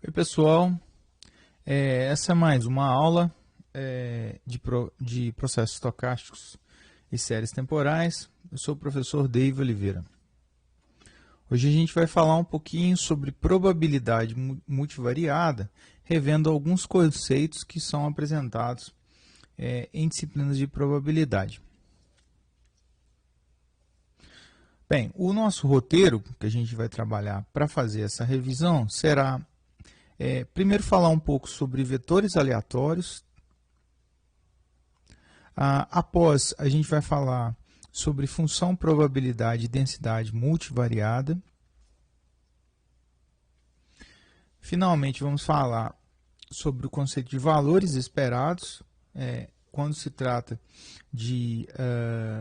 Oi, pessoal. Essa é mais uma aula de processos estocásticos e séries temporais. Eu sou o professor Dave Oliveira. Hoje a gente vai falar um pouquinho sobre probabilidade multivariada, revendo alguns conceitos que são apresentados em disciplinas de probabilidade. Bem, o nosso roteiro que a gente vai trabalhar para fazer essa revisão será primeiro falar um pouco sobre vetores aleatórios. Após, a gente vai falar sobre função, probabilidade e densidade multivariada. Finalmente, vamos falar sobre o conceito de valores esperados, quando se trata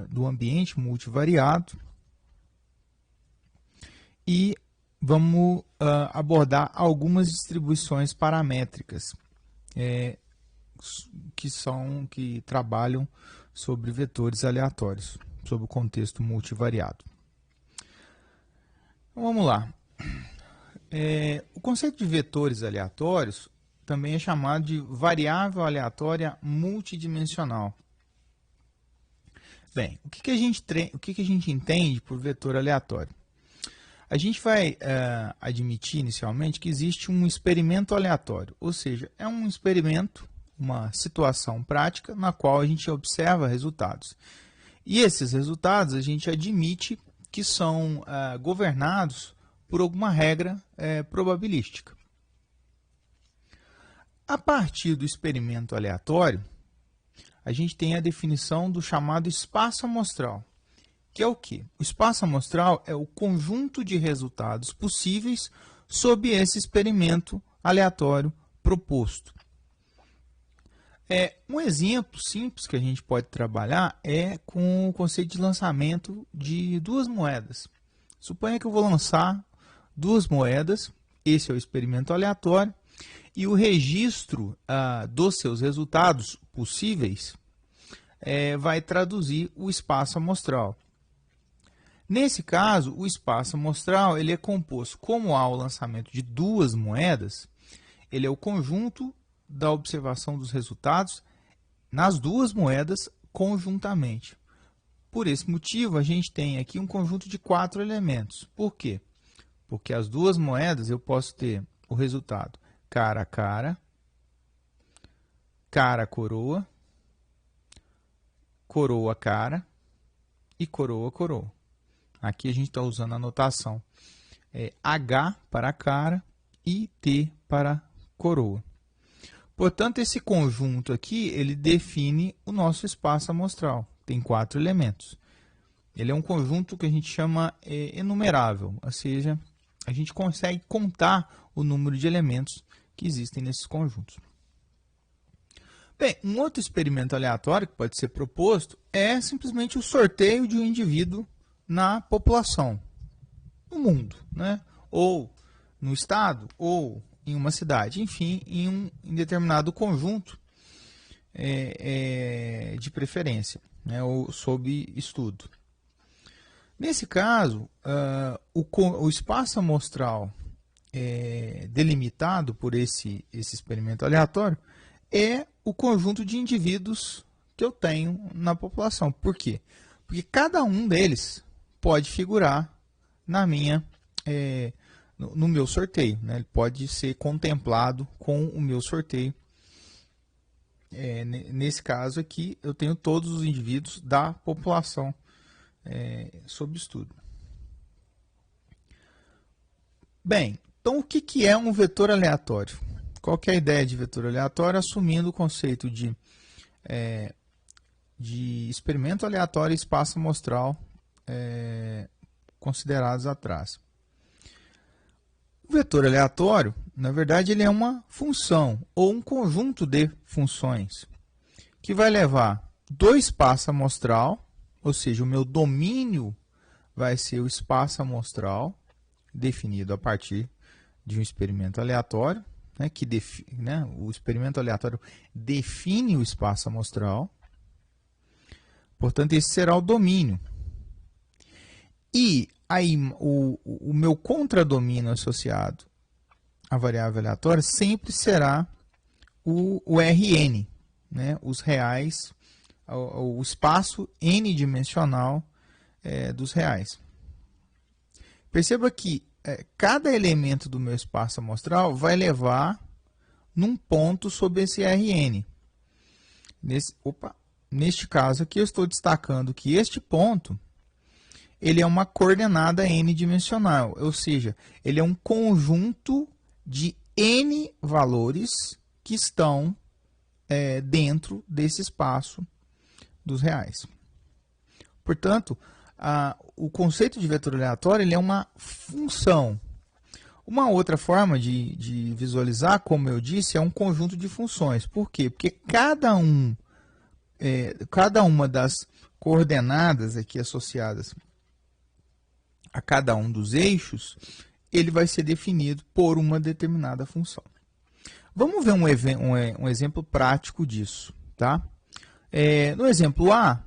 do ambiente multivariado. E vamos abordar algumas distribuições paramétricas que trabalham sobre vetores aleatórios, sobre o contexto multivariado. Então, vamos lá. O conceito de vetores aleatórios também é chamado de variável aleatória multidimensional. Bem, o que a gente entende por vetor aleatório? A gente vai admitir inicialmente que existe um experimento aleatório, ou seja, é um experimento, uma situação prática na qual a gente observa resultados. E esses resultados a gente admite que são governados por alguma regra probabilística. A partir do experimento aleatório, a gente tem a definição do chamado espaço amostral, que é o quê? O espaço amostral é o conjunto de resultados possíveis sob esse experimento aleatório proposto. Um exemplo simples que a gente pode trabalhar é com o conceito de lançamento de duas moedas. Suponha que eu vou lançar duas moedas, esse é o experimento aleatório, e o registro dos seus resultados possíveis vai traduzir o espaço amostral. Nesse caso, o espaço amostral ele é composto, como há o lançamento de duas moedas, ele é o conjunto da observação dos resultados nas duas moedas conjuntamente. Por esse motivo, a gente tem aqui um conjunto de 4 elementos. Por quê? Porque as duas moedas eu posso ter o resultado cara a cara, cara a coroa, coroa a cara e coroa a coroa. Aqui a gente está usando a notação H para cara e T para coroa. Portanto, esse conjunto aqui, ele define o nosso espaço amostral. Tem 4 elementos. Ele é um conjunto que a gente chama enumerável, ou seja, a gente consegue contar o número de elementos que existem nesses conjuntos. Bem, um outro experimento aleatório que pode ser proposto é simplesmente o sorteio de um indivíduo na população, no mundo, né? Ou no estado, ou em uma cidade, enfim, em determinado conjunto de preferência, né? Ou sob estudo. Nesse caso, o espaço amostral delimitado por esse experimento aleatório é o conjunto de indivíduos que eu tenho na população. Por quê? Porque cada um deles pode figurar no meu sorteio, né? Ele pode ser contemplado com o meu sorteio. Nesse caso aqui, eu tenho todos os indivíduos da população sob estudo. Bem, então o que é um vetor aleatório? Qual que é a ideia de vetor aleatório? Assumindo o conceito de experimento aleatório e espaço amostral considerados atrás. O vetor aleatório, na verdade, ele é uma função ou um conjunto de funções que vai levar do espaço amostral, ou seja, o meu domínio vai ser o espaço amostral, definido a partir de um experimento aleatório, o experimento aleatório define o espaço amostral. Portanto, esse será o domínio. E aí, o meu contradomínio associado a variável aleatória sempre será o Rn, né? Os reais, o espaço n-dimensional dos reais. Perceba que cada elemento do meu espaço amostral vai levar num ponto sobre esse Rn. Neste caso aqui, eu estou destacando que este ponto ele é uma coordenada n-dimensional, ou seja, ele é um conjunto de n valores que estão dentro desse espaço dos reais. Portanto, o conceito de vetor aleatório ele é uma função. Uma outra forma de visualizar, como eu disse, é um conjunto de funções. Por quê? Porque cada uma das coordenadas aqui associadas a cada um dos eixos, ele vai ser definido por uma determinada função. Vamos ver um exemplo prático disso, tá? No exemplo A,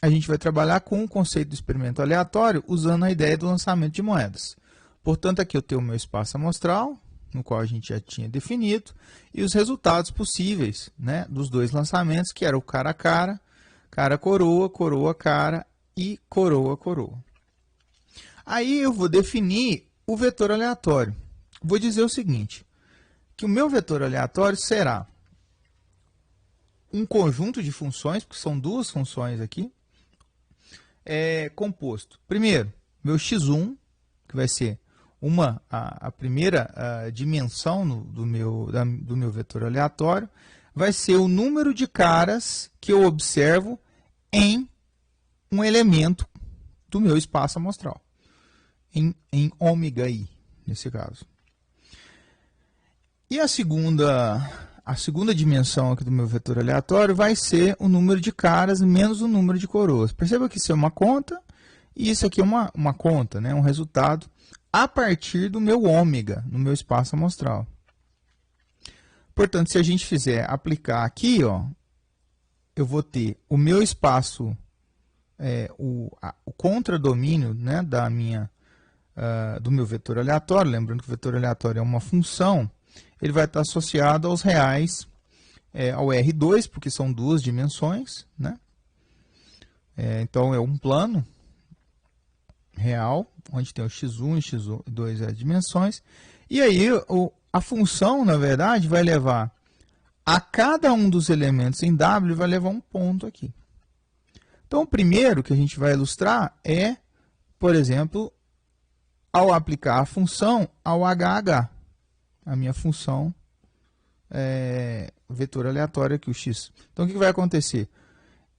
a gente vai trabalhar com o conceito do experimento aleatório usando a ideia do lançamento de moedas. Portanto, aqui eu tenho o meu espaço amostral, no qual a gente já tinha definido, e os resultados possíveis, né, dos dois lançamentos, que era o cara a cara, cara-coroa, coroa-cara e coroa-coroa. Aí eu vou definir o vetor aleatório. Vou dizer o seguinte, que o meu vetor aleatório será um conjunto de funções, porque são duas funções aqui, composto. Primeiro, meu x1, que vai ser a primeira dimensão do meu vetor aleatório, vai ser o número de caras que eu observo em um elemento do meu espaço amostral, em ômega i, nesse caso. E a segunda dimensão aqui do meu vetor aleatório vai ser o número de caras menos o número de coroas. Perceba que isso é uma conta e isso aqui é uma conta, né? Um resultado a partir do meu ômega, no meu espaço amostral. Portanto, se a gente fizer aplicar aqui, ó, eu vou ter o meu espaço, o contradomínio, né, do meu vetor aleatório. Lembrando que o vetor aleatório é uma função, ele vai estar associado aos reais, ao R2, porque são duas dimensões, né? Então, é um plano real, onde tem o x1 e x2 as dimensões. E aí, a função, na verdade, vai levar a cada um dos elementos em W, vai levar um ponto aqui. Então, o primeiro que a gente vai ilustrar é, por exemplo, ao aplicar a função ao HH. A minha função vetor aleatório aqui, o x. Então, o que vai acontecer?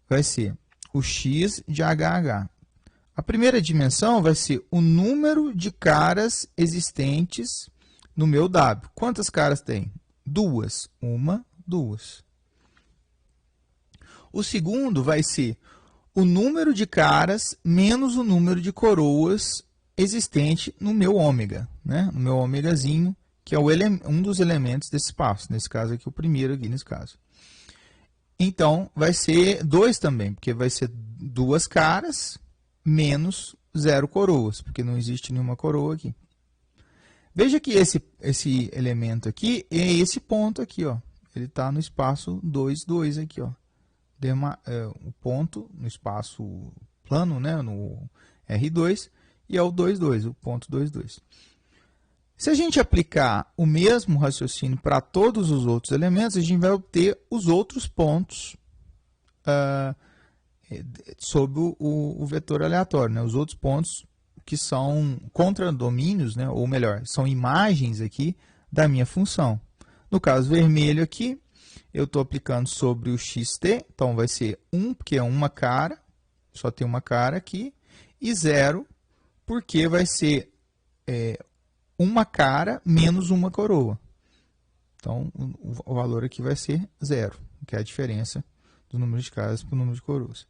Vai ser o x de HH. A primeira dimensão vai ser o número de caras existentes no meu W. Quantas caras tem? Duas. Uma, duas. O segundo vai ser o número de caras menos o número de coroas existente no meu ômega, né? No meu ômegazinho, que é um dos elementos desse espaço. Nesse caso aqui, o primeiro aqui, nesse caso. Então, vai ser 2 também, porque vai ser 2 caras menos 0 coroas, porque não existe nenhuma coroa aqui. Veja que esse elemento aqui é esse ponto aqui, ó. Ele está no espaço 2, 2 aqui, ó. O ponto no espaço plano, né, no R2, e é o 2, 2, o ponto 2, 2. Se a gente aplicar o mesmo raciocínio para todos os outros elementos, a gente vai obter os outros pontos sobre o vetor aleatório, né? Os outros pontos que são contradomínios, né? Ou melhor, são imagens aqui da minha função. No caso vermelho aqui, eu estou aplicando sobre o xt, então vai ser 1, porque é uma cara, só tem uma cara aqui, e 0, porque vai ser uma cara menos uma coroa. Então, o valor aqui vai ser 0, que é a diferença do número de caras para o número de coroas.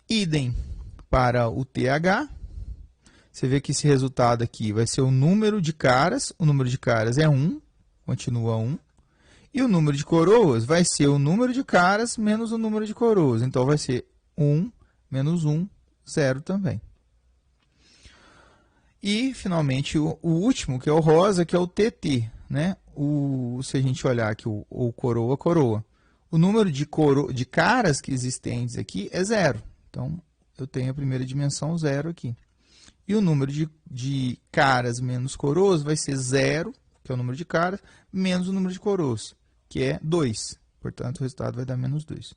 Idem para o TH. Você vê que esse resultado aqui vai ser o número de caras. O número de caras é 1, continua 1. E o número de coroas vai ser o número de caras menos o número de coroas. Então, vai ser 1 menos 1, 0 também. E, finalmente, o último, que é o rosa, que é o TT. né, se a gente olhar aqui o coroa, coroa, o número de caras que existentes aqui é 0. Então, eu tenho a primeira dimensão 0 aqui. E o número de caras menos coroas vai ser 0, que é o número de caras, menos o número de coroas, que é 2. Portanto, o resultado vai dar menos 2.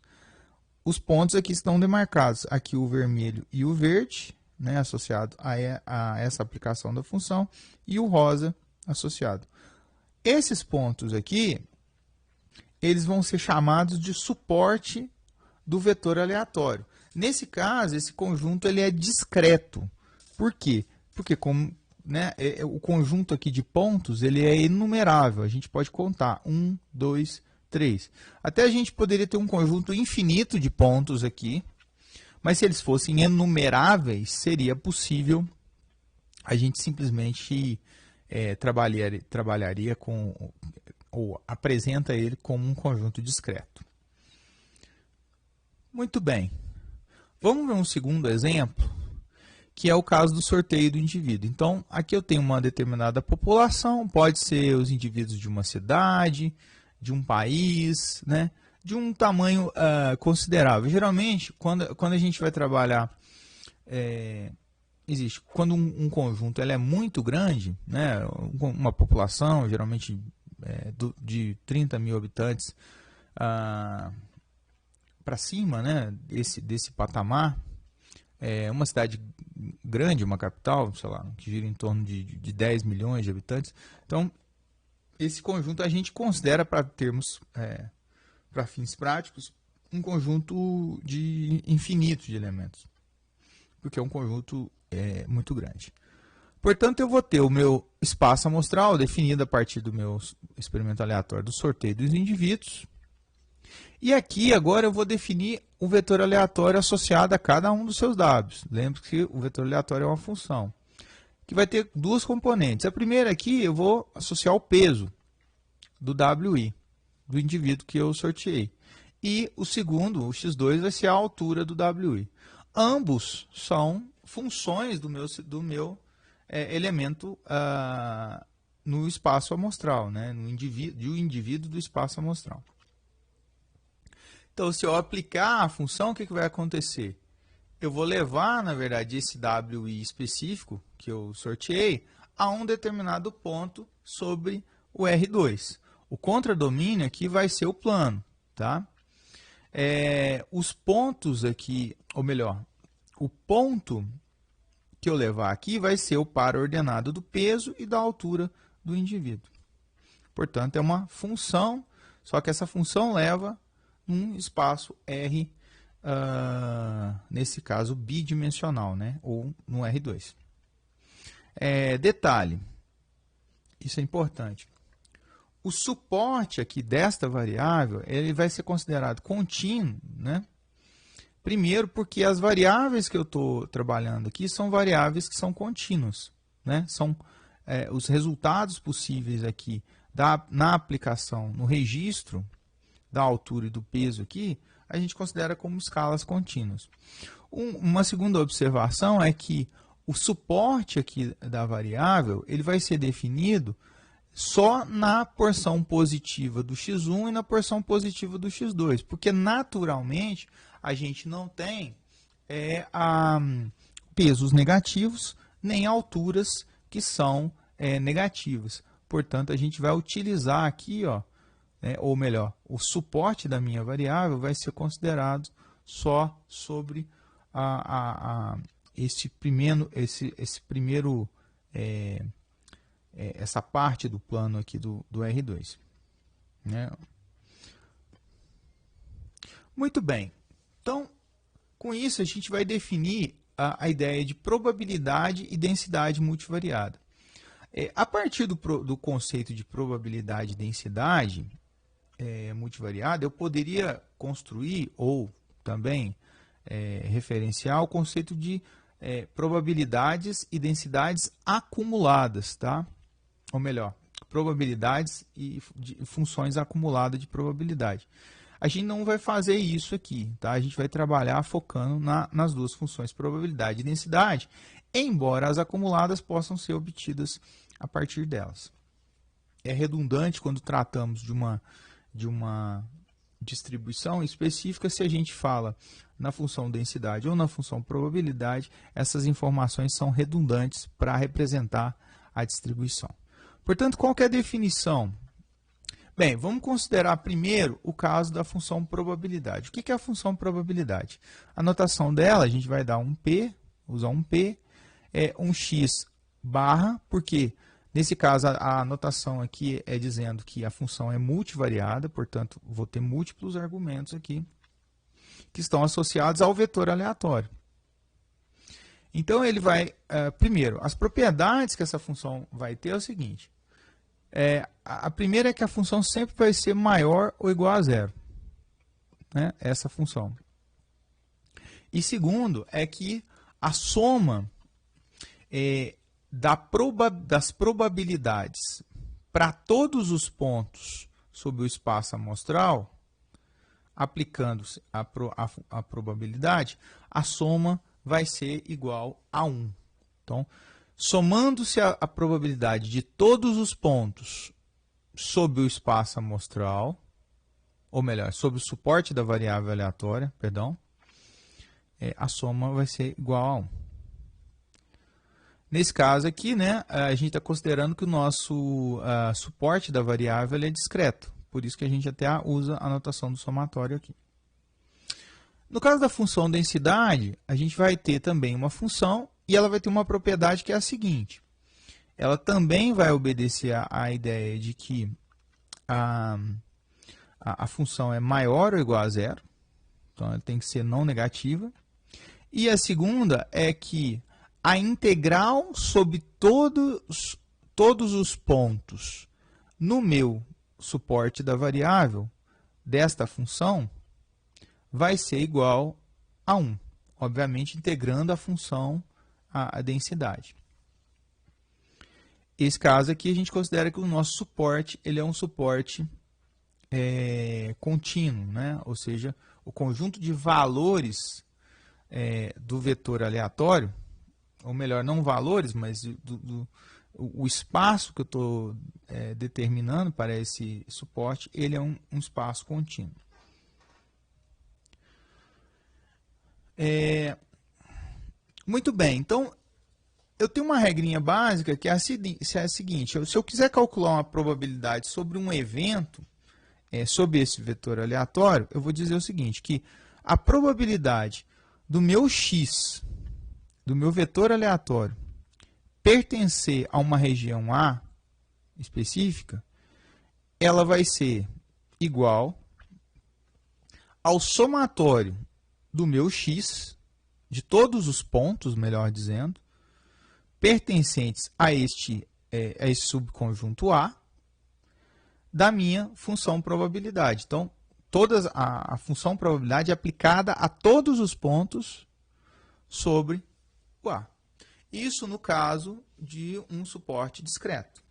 Os pontos aqui estão demarcados. Aqui o vermelho e o verde, né, associado a essa aplicação da função, e o rosa associado. Esses pontos aqui, eles vão ser chamados de suporte do vetor aleatório. Nesse caso, esse conjunto ele é discreto. Por quê? Porque como, né, o conjunto aqui de pontos ele é enumerável. A gente pode contar 1, 2, 3. Até a gente poderia ter um conjunto infinito de pontos aqui, mas se eles fossem enumeráveis, seria possível a gente simplesmente trabalharia com, ou apresenta ele como um conjunto discreto. Muito bem. Vamos ver um segundo exemplo, que é o caso do sorteio do indivíduo. Então, aqui eu tenho uma determinada população, pode ser os indivíduos de uma cidade, de um país, né, de um tamanho considerável. Geralmente, quando a gente vai trabalhar, quando um conjunto ele é muito grande, né, uma população, geralmente de 30 mil habitantes para cima, né, desse patamar, uma cidade grande, uma capital, sei lá, que gira em torno de 10 milhões de habitantes. Então, esse conjunto a gente considera, para termos, para fins práticos, um conjunto de infinito de elementos, porque é um conjunto muito grande. Portanto, eu vou ter o meu espaço amostral definido a partir do meu experimento aleatório do sorteio dos indivíduos. E aqui, agora, eu vou definir o vetor aleatório associado a cada um dos seus Ws. Lembre que o vetor aleatório é uma função, que vai ter duas componentes. A primeira aqui, eu vou associar o peso do WI, do indivíduo que eu sorteei. E o segundo, o x2, vai ser a altura do WI. Ambos são funções do meu elemento no espaço amostral, né? No indivíduo do espaço amostral. Então, se eu aplicar a função, o que vai acontecer? Eu vou levar, na verdade, esse WI específico que eu sorteei a um determinado ponto sobre o R2. O contradomínio aqui vai ser o plano, tá? Os pontos aqui, ou melhor, o ponto que eu levar aqui vai ser o par ordenado do peso e da altura do indivíduo. Portanto, é uma função, só que essa função leva um espaço R, nesse caso, bidimensional, né? Ou no R2. Detalhe, isso é importante. O suporte aqui desta variável, ele vai ser considerado contínuo, né? Primeiro, porque as variáveis que eu estou trabalhando aqui são variáveis que são contínuas, né? São os resultados possíveis aqui na aplicação, no registro da altura e do peso aqui, a gente considera como escalas contínuas. Uma segunda observação é que o suporte aqui da variável ele vai ser definido só na porção positiva do x1 e na porção positiva do x2, porque naturalmente a gente não tem pesos negativos nem alturas que são negativas. Portanto, a gente vai utilizar aqui, ó, ou melhor, o suporte da minha variável vai ser considerado só sobre essa parte do plano aqui do R2. Né? Muito bem. Então, com isso, a gente vai definir a ideia de probabilidade e densidade multivariada. A partir do conceito de probabilidade e densidade multivariada, eu poderia construir ou também referenciar o conceito de probabilidades e densidades acumuladas, tá? Ou melhor, probabilidades e funções acumuladas de probabilidade. A gente não vai fazer isso aqui, tá? A gente vai trabalhar focando nas duas funções probabilidade e densidade, embora as acumuladas possam ser obtidas a partir delas. é redundante quando tratamos de uma distribuição específica. Se a gente fala na função densidade ou na função probabilidade, essas informações são redundantes para representar a distribuição. Portanto, qual que é a definição? Bem, vamos considerar primeiro o caso da função probabilidade. O que é a função probabilidade? A notação dela, a gente vai dar um P, usar um P, um X barra, porque nesse caso a notação aqui é dizendo que a função é multivariada, portanto, vou ter múltiplos argumentos aqui que estão associados ao vetor aleatório. Então, ele vai, primeiro, as propriedades que essa função vai ter é o seguinte. A primeira é que a função sempre vai ser maior ou igual a zero, né? Essa função. E segundo, é que a soma das probabilidades para todos os pontos sobre o espaço amostral, aplicando-se a probabilidade, a soma vai ser igual a 1. Então, somando-se a probabilidade de todos os pontos sob o espaço amostral, ou melhor, sob o suporte da variável aleatória, perdão, a soma vai ser igual a 1. Nesse caso aqui, né, a gente está considerando que o nosso suporte da variável é discreto, por isso que a gente até usa a notação do somatório aqui. No caso da função densidade, a gente vai ter também uma função e ela vai ter uma propriedade que é a seguinte. Ela também vai obedecer à ideia de que a função é maior ou igual a zero. Então, ela tem que ser não negativa. E a segunda é que a integral sobre todos os pontos no meu suporte da variável desta função vai ser igual a 1. Obviamente, integrando a função a densidade. Esse caso aqui, a gente considera que o nosso suporte ele é um suporte contínuo, né? Ou seja, o conjunto de valores do vetor aleatório, ou melhor, não valores, mas o espaço que eu estou determinando para esse suporte, ele é um espaço contínuo. Muito bem, então eu tenho uma regrinha básica que é a seguinte: se eu quiser calcular uma probabilidade sobre um evento, sobre esse vetor aleatório, eu vou dizer o seguinte, que a probabilidade do meu x, do meu vetor aleatório, pertencer a uma região A específica, ela vai ser igual ao somatório do meu x, de todos os pontos, melhor dizendo, pertencentes a esse subconjunto A, da minha função probabilidade. Então, a função probabilidade é aplicada a todos os pontos sobre o A. Isso no caso de um suporte discreto.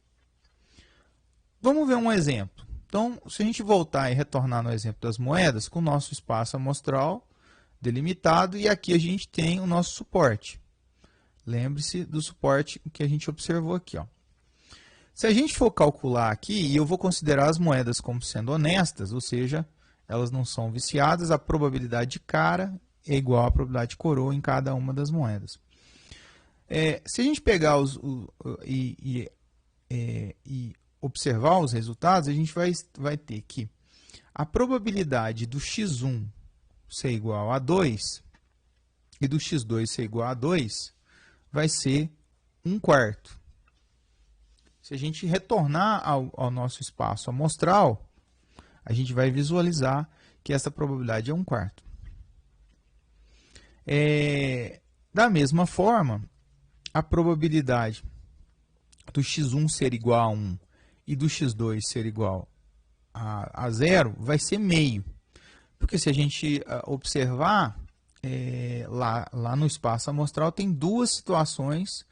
Vamos ver um exemplo. Então, se a gente voltar e retornar no exemplo das moedas, com o nosso espaço amostral delimitado, e aqui a gente tem o nosso suporte. Lembre-se do suporte que a gente observou aqui, ó. Se a gente for calcular aqui, e eu vou considerar as moedas como sendo honestas, ou seja, elas não são viciadas, a probabilidade de cara é igual à probabilidade de coroa em cada uma das moedas. Se a gente pegar e observar os resultados, a gente vai ter que a probabilidade do x1 ser igual a 2 e do x2 ser igual a 2 vai ser 1/4. Se a gente retornar ao nosso espaço amostral, a gente vai visualizar que essa probabilidade é 1/4. Da mesma forma, a probabilidade do x1 ser igual a 1 e do x2 ser igual a 0 vai ser meio. Porque se a gente observar, lá no espaço amostral tem duas situações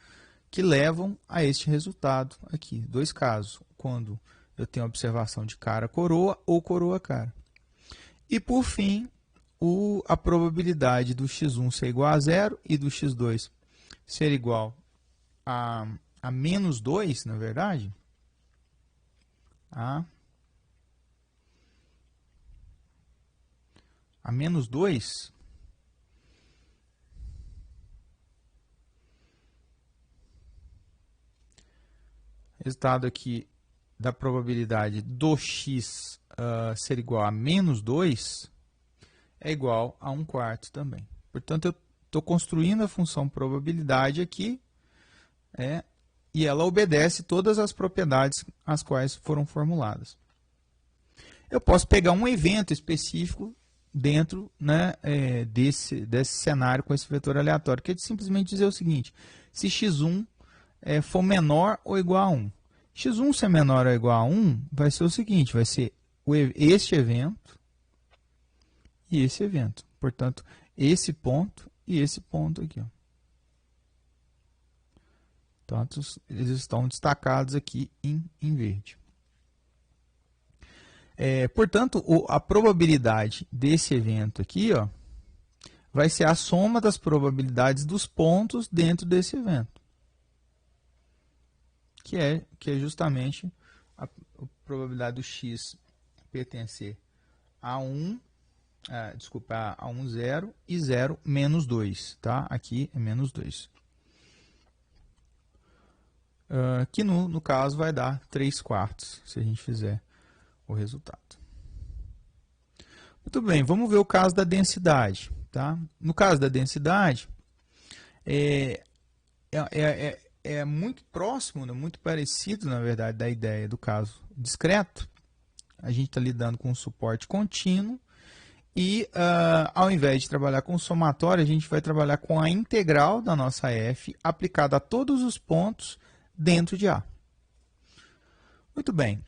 que levam a este resultado aqui. Dois casos, quando eu tenho a observação de cara-coroa ou coroa-cara. E por fim, a probabilidade do x1 ser igual a 0 e do x2 ser igual a menos 2, na verdade, a menos 2, resultado aqui da probabilidade do x ser igual a menos 2 é igual a 1/4 também. Portanto, eu estou construindo a função probabilidade aqui, e ela obedece todas as propriedades as quais foram formuladas. Eu posso pegar um evento específico dentro, né, desse cenário com esse vetor aleatório, que é de simplesmente dizer o seguinte: se x1 for menor ou igual a 1. x1 ser menor ou igual a 1 vai ser o seguinte, vai ser este evento e esse evento. Portanto, esse ponto e esse ponto aqui. Ó. Portanto, eles estão destacados aqui em verde. Portanto, a probabilidade desse evento aqui, ó, vai ser a soma das probabilidades dos pontos dentro desse evento. Que é justamente a probabilidade do x pertencer a 1, a 1, 0 e 0 menos 2. Tá? Aqui é menos 2. Que no caso vai dar 3/4, se a gente fizer o resultado. Muito bem, vamos ver o caso da densidade. Tá? No caso da densidade, é muito próximo, né, muito parecido, na verdade, da ideia do caso discreto. A gente está lidando com um suporte contínuo e, ao invés de trabalhar com somatório, a gente vai trabalhar com a integral da nossa f aplicada a todos os pontos dentro de A. Muito bem.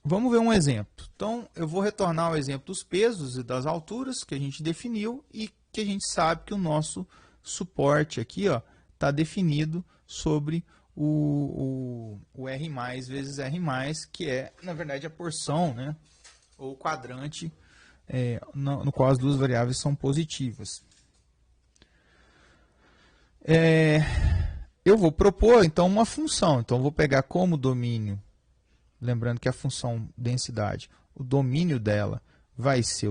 Vamos ver um exemplo. Então, eu vou retornar ao exemplo dos pesos e das alturas que a gente definiu e que a gente sabe que o nosso suporte aqui está definido sobre o R+ vezes R+, que é, na verdade, a porção, né, ou quadrante no qual as duas variáveis são positivas. Eu vou propor, então, uma função. Então, eu vou pegar como domínio. Lembrando que a função densidade, o domínio dela vai ser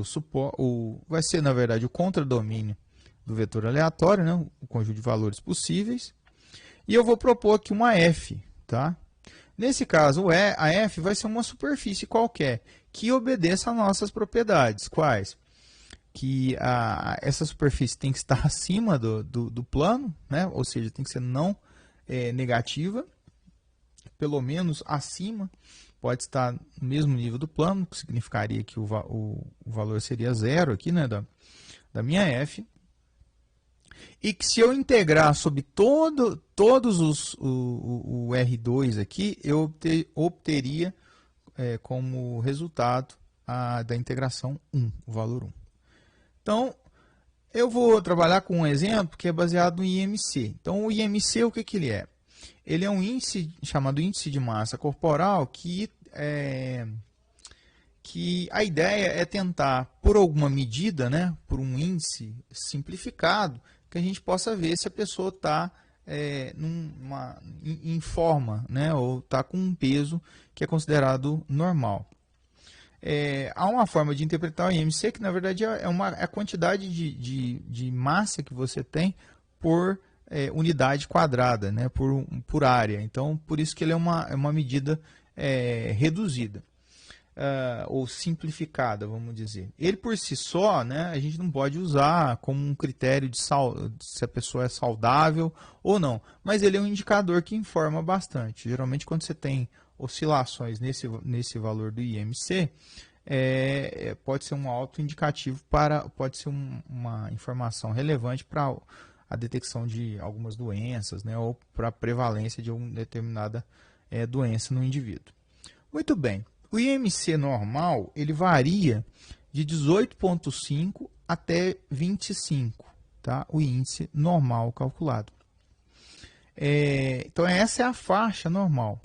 vai ser, na verdade, o contradomínio do vetor aleatório, né? O conjunto de valores possíveis. E eu vou propor aqui uma f. Tá? Nesse caso, a f vai ser uma superfície qualquer que obedeça às nossas propriedades. Quais? Que essa superfície tem que estar acima do plano, né? Ou seja, tem que ser não negativa. Pelo menos acima, pode estar no mesmo nível do plano, que significaria que o valor seria 0 aqui, né, da minha f. E que se eu integrar sobre todos o R2 aqui, eu obteria como resultado da integração 1, o valor 1. Então, eu vou trabalhar com um exemplo que é baseado no IMC. Então, o IMC, o que ele é? Ele é um índice chamado índice de massa corporal que a ideia é tentar, por alguma medida, né, por um índice simplificado, que a gente possa ver se a pessoa está em forma, né, ou está com um peso que é considerado normal. Há uma forma de interpretar o IMC que, na verdade, é a quantidade de massa que você tem por unidade quadrada, né, por área. Então, por isso que ele é uma medida reduzida, ou simplificada, vamos dizer. Ele, por si só, né, a gente não pode usar como um critério de se a pessoa é saudável ou não, mas ele é um indicador que informa bastante. Geralmente, quando você tem oscilações nesse valor do IMC, pode ser um autoindicativo pode ser uma informação relevante para a detecção de algumas doenças, né, ou para a prevalência de uma determinada doença no indivíduo. Muito bem, o IMC normal ele varia de 18,5 até 25, tá? O índice normal calculado. Então, essa é a faixa normal.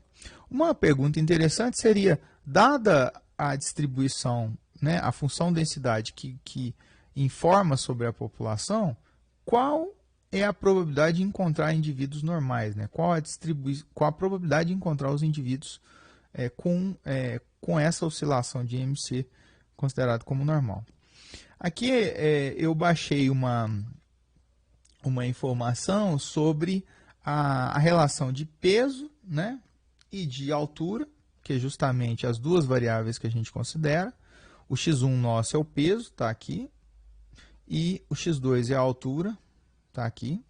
Uma pergunta interessante seria, dada a distribuição, né, a função densidade que informa sobre a população, qual é a probabilidade de encontrar indivíduos normais, né? Qual a probabilidade de encontrar os indivíduos com essa oscilação de IMC considerado como normal. Aqui eu baixei uma informação sobre a relação de peso, né, e de altura, que é justamente as duas variáveis que a gente considera. O x1 nosso é o peso, está aqui, e o x2 é a altura, está aqui.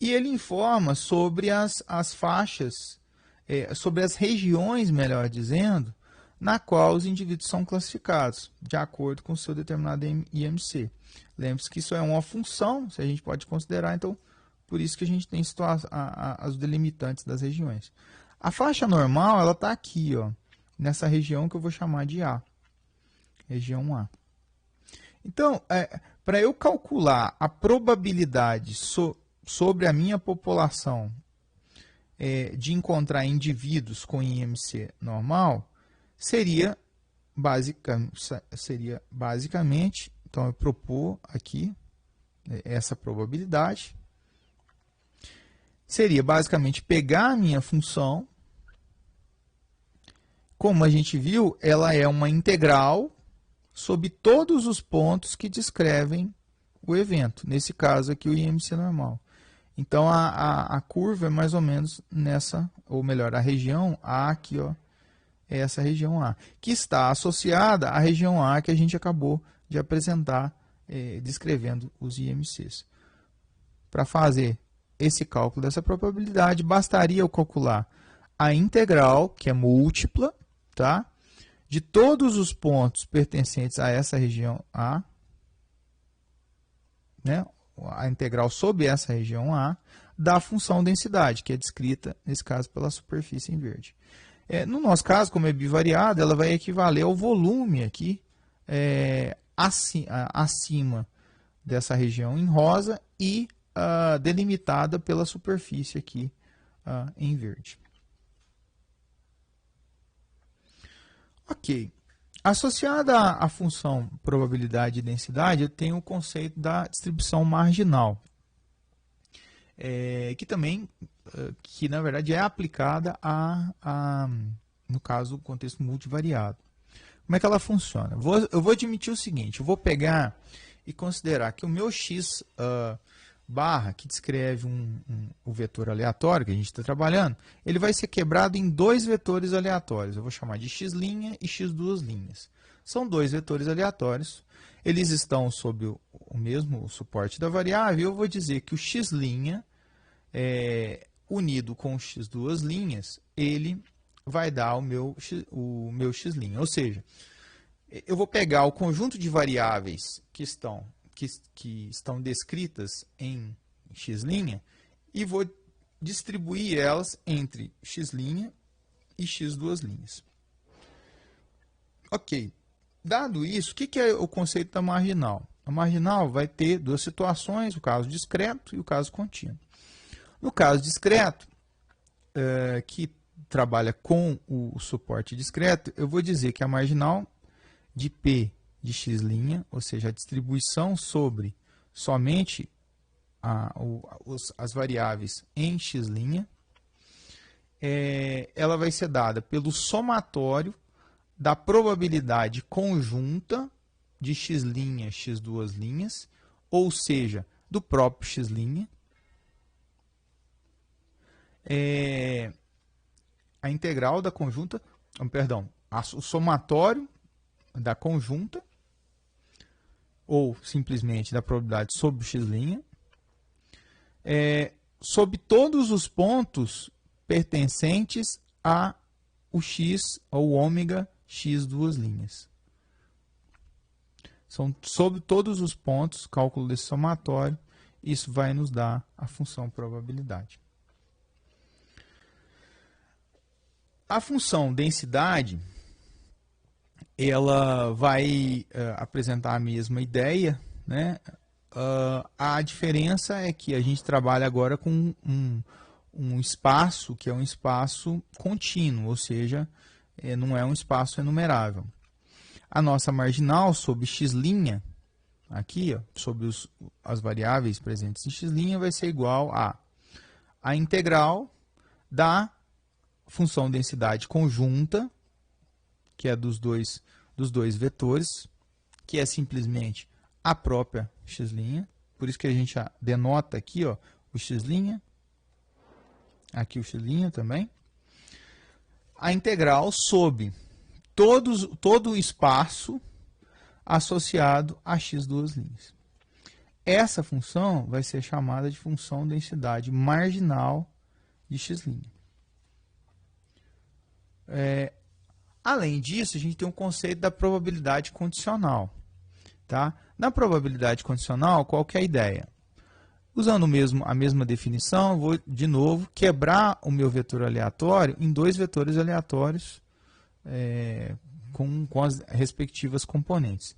E ele informa sobre as faixas, sobre as regiões, melhor dizendo, na qual os indivíduos são classificados, de acordo com o seu determinado IMC. Lembre-se que isso é uma função, se a gente pode considerar, então, por isso que a gente tem as delimitantes das regiões. A faixa normal, ela está aqui, ó, nessa região que eu vou chamar de A, região A. Então, para eu calcular a probabilidade sobre a minha população de encontrar indivíduos com IMC normal, seria basicamente, então eu propor aqui essa probabilidade, seria basicamente pegar a minha função, como a gente viu, ela é uma integral sobre todos os pontos que descrevem o evento, nesse caso aqui o IMC normal. Então a curva é mais ou menos nessa, ou melhor, a região A aqui, ó, é essa região A, que está associada à região A que a gente acabou de apresentar, descrevendo os IMCs. Para fazer esse cálculo dessa probabilidade, bastaria eu calcular a integral, que é múltipla, tá, de todos os pontos pertencentes a essa região A, né, a integral sobre essa região A, da função densidade, que é descrita, nesse caso, pela superfície em verde. No nosso caso, como é bivariada, ela vai equivaler ao volume aqui, acima dessa região em rosa e delimitada pela superfície aqui em verde. Ok. Associada à função probabilidade e densidade, eu tenho o conceito da distribuição marginal, que também, que na verdade é aplicada no caso, o contexto multivariado. Como é que ela funciona? Eu vou admitir o seguinte, eu vou pegar e considerar que o meu x barra, que descreve o vetor aleatório que a gente está trabalhando, ele vai ser quebrado em dois vetores aleatórios. Eu vou chamar de x' e x2'. São dois vetores aleatórios. Eles estão sob o mesmo suporte da variável. E eu vou dizer que o x' unido com o x2', ele vai dar o meu x'. Ou seja, eu vou pegar o conjunto de variáveis que estão descritas em x' e vou distribuir elas entre x' e x2'. Ok. Dado isso, o que é o conceito da marginal? A marginal vai ter duas situações, o caso discreto e o caso contínuo. No caso discreto, que trabalha com o suporte discreto, eu vou dizer que a marginal de P de x', ou seja, a distribuição sobre somente as variáveis em x', ela vai ser dada pelo somatório da probabilidade conjunta de x', x2', ou seja, do próprio x', a integral da conjunta, perdão, o somatório da conjunta, ou simplesmente da probabilidade sobre o x', sobre todos os pontos pertencentes a o x, ou ômega x2'. São sobre todos os pontos, cálculo desse somatório, isso vai nos dar a função probabilidade. A função densidade, ela vai apresentar a mesma ideia, né? A diferença é que a gente trabalha agora com um espaço que é um espaço contínuo, ou seja, não é um espaço enumerável. A nossa marginal sobre x', aqui, ó, sobre as variáveis presentes em x', vai ser igual a integral da função densidade conjunta, que é dos dois vetores, que é simplesmente a própria x', por isso que a gente denota aqui, ó, o x', aqui o x' também. A integral sobre todo o espaço associado a x duas linhas. Essa função vai ser chamada de função densidade marginal de x'. Além disso, a gente tem um conceito da probabilidade condicional. Tá? Na probabilidade condicional, qual que é a ideia? Usando a mesma definição, eu vou, de novo, quebrar o meu vetor aleatório em dois vetores aleatórios com as respectivas componentes.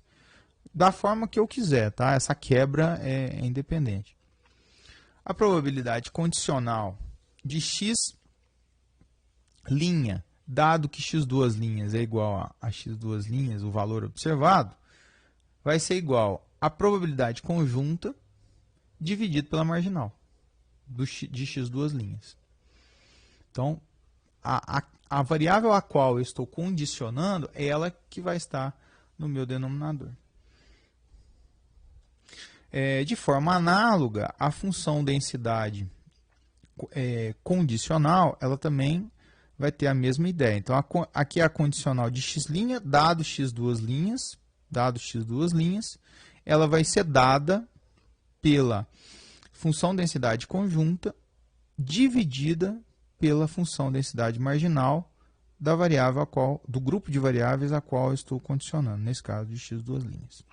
Da forma que eu quiser, tá? Essa quebra é independente. A probabilidade condicional de x', dado que x duas linhas é igual a x duas linhas, o valor observado, vai ser igual a probabilidade conjunta dividido pela marginal de x duas linhas. Então, a variável a qual eu estou condicionando é ela que vai estar no meu denominador. De forma análoga, a função densidade condicional, ela também vai ter a mesma ideia. Então, aqui é a condicional de x', dado x duas linhas, ela vai ser dada pela função densidade conjunta dividida pela função densidade marginal da variável do grupo de variáveis a qual eu estou condicionando, nesse caso de x duas linhas.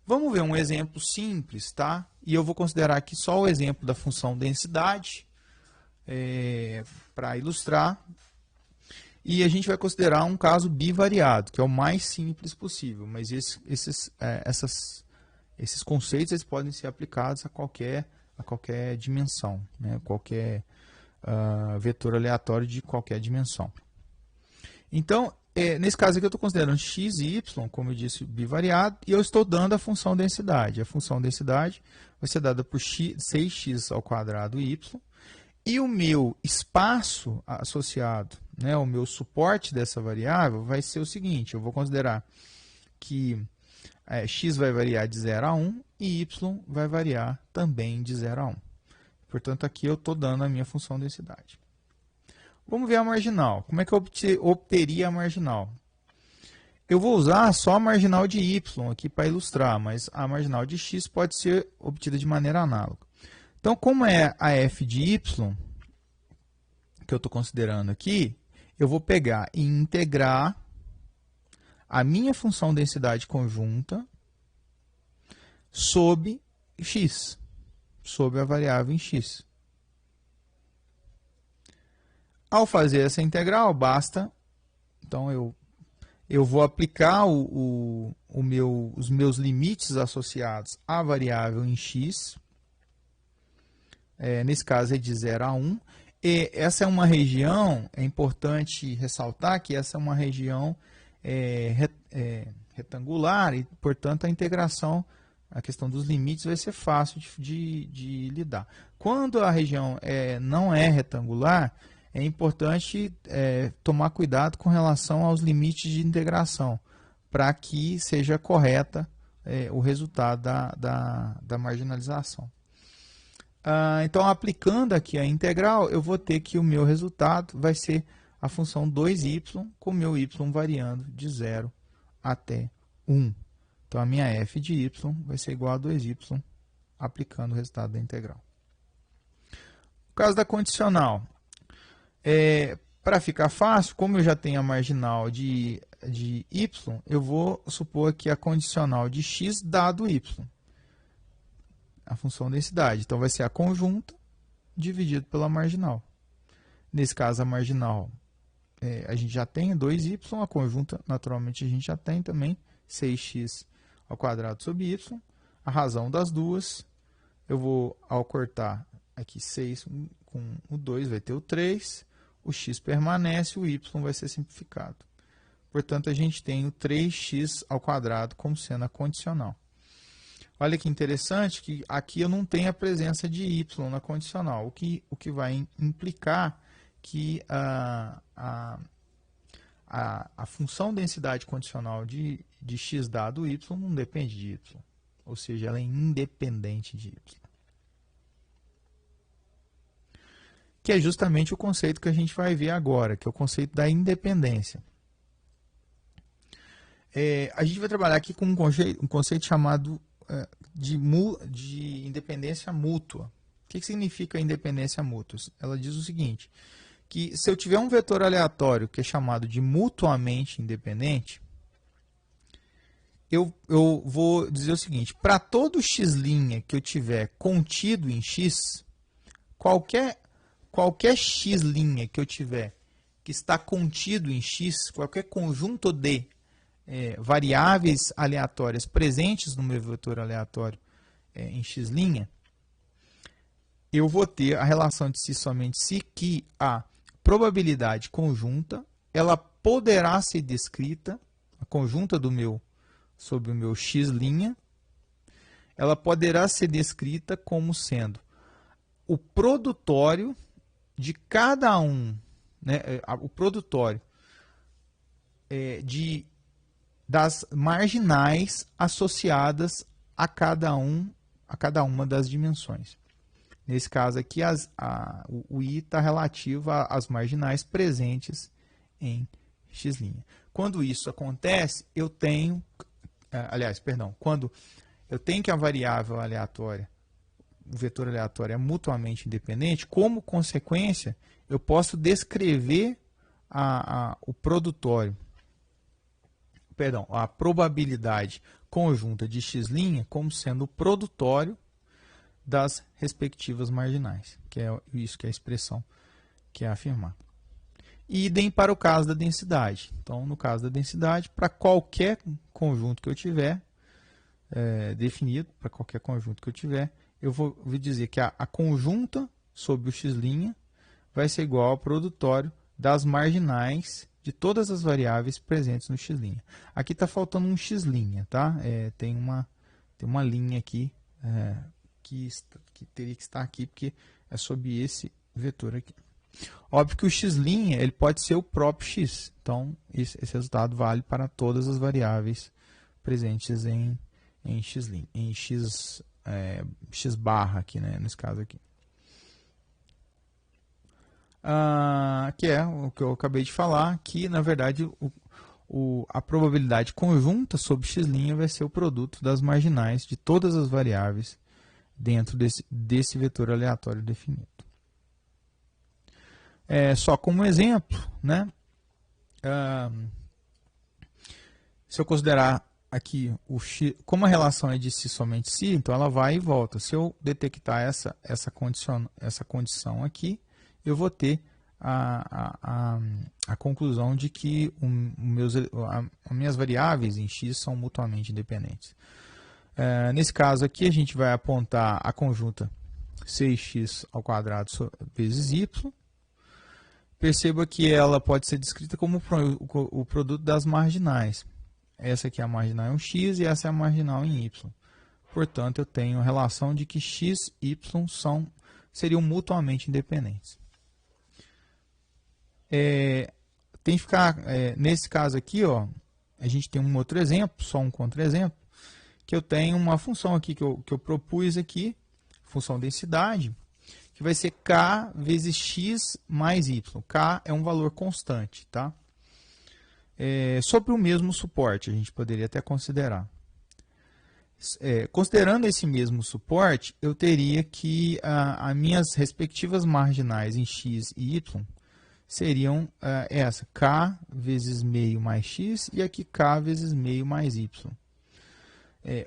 Vamos ver um exemplo simples, tá? E eu vou considerar aqui só o exemplo da função densidade para ilustrar. E a gente vai considerar um caso bivariado, que é o mais simples possível, mas esses conceitos eles podem ser aplicados a qualquer dimensão, né? Qualquer vetor aleatório de qualquer dimensão. Então, nesse caso aqui eu estou considerando x e y, como eu disse, bivariado, e eu estou dando a função densidade. A função densidade vai ser dada por 6x ao quadrado y, e o meu espaço associado, né, o meu suporte dessa variável vai ser o seguinte: eu vou considerar que x vai variar de 0 a 1 e y vai variar também de 0 a 1. Portanto, aqui eu estou dando a minha função densidade. Vamos ver a marginal. Como é que eu obteria a marginal? Eu vou usar só a marginal de y aqui para ilustrar, mas a marginal de x pode ser obtida de maneira análoga. Então, como é a f de y, que eu estou considerando aqui, eu vou pegar e integrar a minha função densidade conjunta sob x, sob a variável em x. Ao fazer essa integral, basta, então eu vou aplicar os meus limites associados à variável em x, nesse caso é de 0 a 1, e essa é uma região, é importante ressaltar que essa é uma região retangular e, portanto, a integração, a questão dos limites vai ser fácil de lidar. Quando a região não é retangular, é importante tomar cuidado com relação aos limites de integração, para que seja correta o resultado da marginalização. Então, aplicando aqui a integral, eu vou ter que o meu resultado vai ser a função 2y, com o meu y variando de 0 até 1. Então, a minha f de y vai ser igual a 2y, aplicando o resultado da integral. No caso da condicional, para ficar fácil, como eu já tenho a marginal de y, eu vou supor que a condicional de x dado y, a função densidade. Então, vai ser a conjunta dividido pela marginal. Nesse caso, a marginal, a gente já tem 2y, a conjunta, naturalmente, a gente já tem também 6x ao quadrado sobre y. A razão das duas, eu vou, ao cortar aqui 6 com o 2, vai ter o 3, o x permanece, o y vai ser simplificado. Portanto, a gente tem o 3x ao quadrado como sendo a condicional. Olha que interessante que aqui eu não tenho a presença de y na condicional, o que vai implicar que a função densidade condicional de x dado y não depende de y, ou seja, ela é independente de y. Que é justamente o conceito que a gente vai ver agora, que é o conceito da independência. A gente vai trabalhar aqui com um conceito chamado de independência mútua. O que significa independência mútua? Ela diz o seguinte, que se eu tiver um vetor aleatório que é chamado de mutuamente independente, eu vou dizer o seguinte, para todo x' que eu tiver contido em x, qualquer x' que eu tiver que está contido em x, qualquer conjunto de variáveis aleatórias presentes no meu vetor aleatório em x', eu vou ter a relação de si somente se que a probabilidade conjunta, ela poderá ser descrita, a conjunta sobre o meu x', ela poderá ser descrita como sendo o produtório de cada um, né, o produtório das marginais associadas a cada uma das dimensões. Nesse caso aqui, o i está relativo às marginais presentes em x'. Quando isso acontece, eu tenho, quando eu tenho que a variável aleatória, o vetor aleatório é mutuamente independente, como consequência, eu posso descrever o produtório, a probabilidade conjunta de x' como sendo o produtório das respectivas marginais, que é isso que é a expressão quer afirmar. Idem para o caso da densidade. Então, no caso da densidade, para qualquer conjunto que eu tiver definido, para qualquer conjunto que eu tiver, eu vou dizer que a conjunta sobre o x' vai ser igual ao produtório das marginais de todas as variáveis presentes no x'. Aqui está faltando um x', tá? Tem uma linha aqui que teria que estar aqui, porque é sobre esse vetor aqui. Óbvio que o x' ele pode ser o próprio x. Então, esse resultado vale para todas as variáveis presentes em x', em x barra aqui, né, nesse caso aqui. Que é o que eu acabei de falar, que na verdade a probabilidade conjunta sobre x' vai ser o produto das marginais de todas as variáveis dentro desse vetor aleatório definido. Só como exemplo, né, se eu considerar aqui como a relação é de si somente si, então ela vai e volta. Se eu detectar essa condição aqui, eu vou ter a conclusão de que as minhas variáveis em x são mutuamente independentes. Nesse caso aqui, a gente vai apontar a conjunta 6x² vezes y. Perceba que ela pode ser descrita como o produto das marginais. Essa aqui é a marginal em x e essa é a marginal em y. Portanto, eu tenho a relação de que x e y seriam mutuamente independentes. Tem que ficar, nesse caso aqui, ó, a gente tem um outro exemplo, só um contra-exemplo, que eu tenho uma função aqui que eu propus aqui, função densidade, que vai ser k vezes x mais y. K é um valor constante, tá? Sobre o mesmo suporte, a gente poderia até considerar. Considerando esse mesmo suporte, eu teria que as minhas respectivas marginais em x e y seriam essa, k vezes meio mais x e aqui k vezes meio mais y.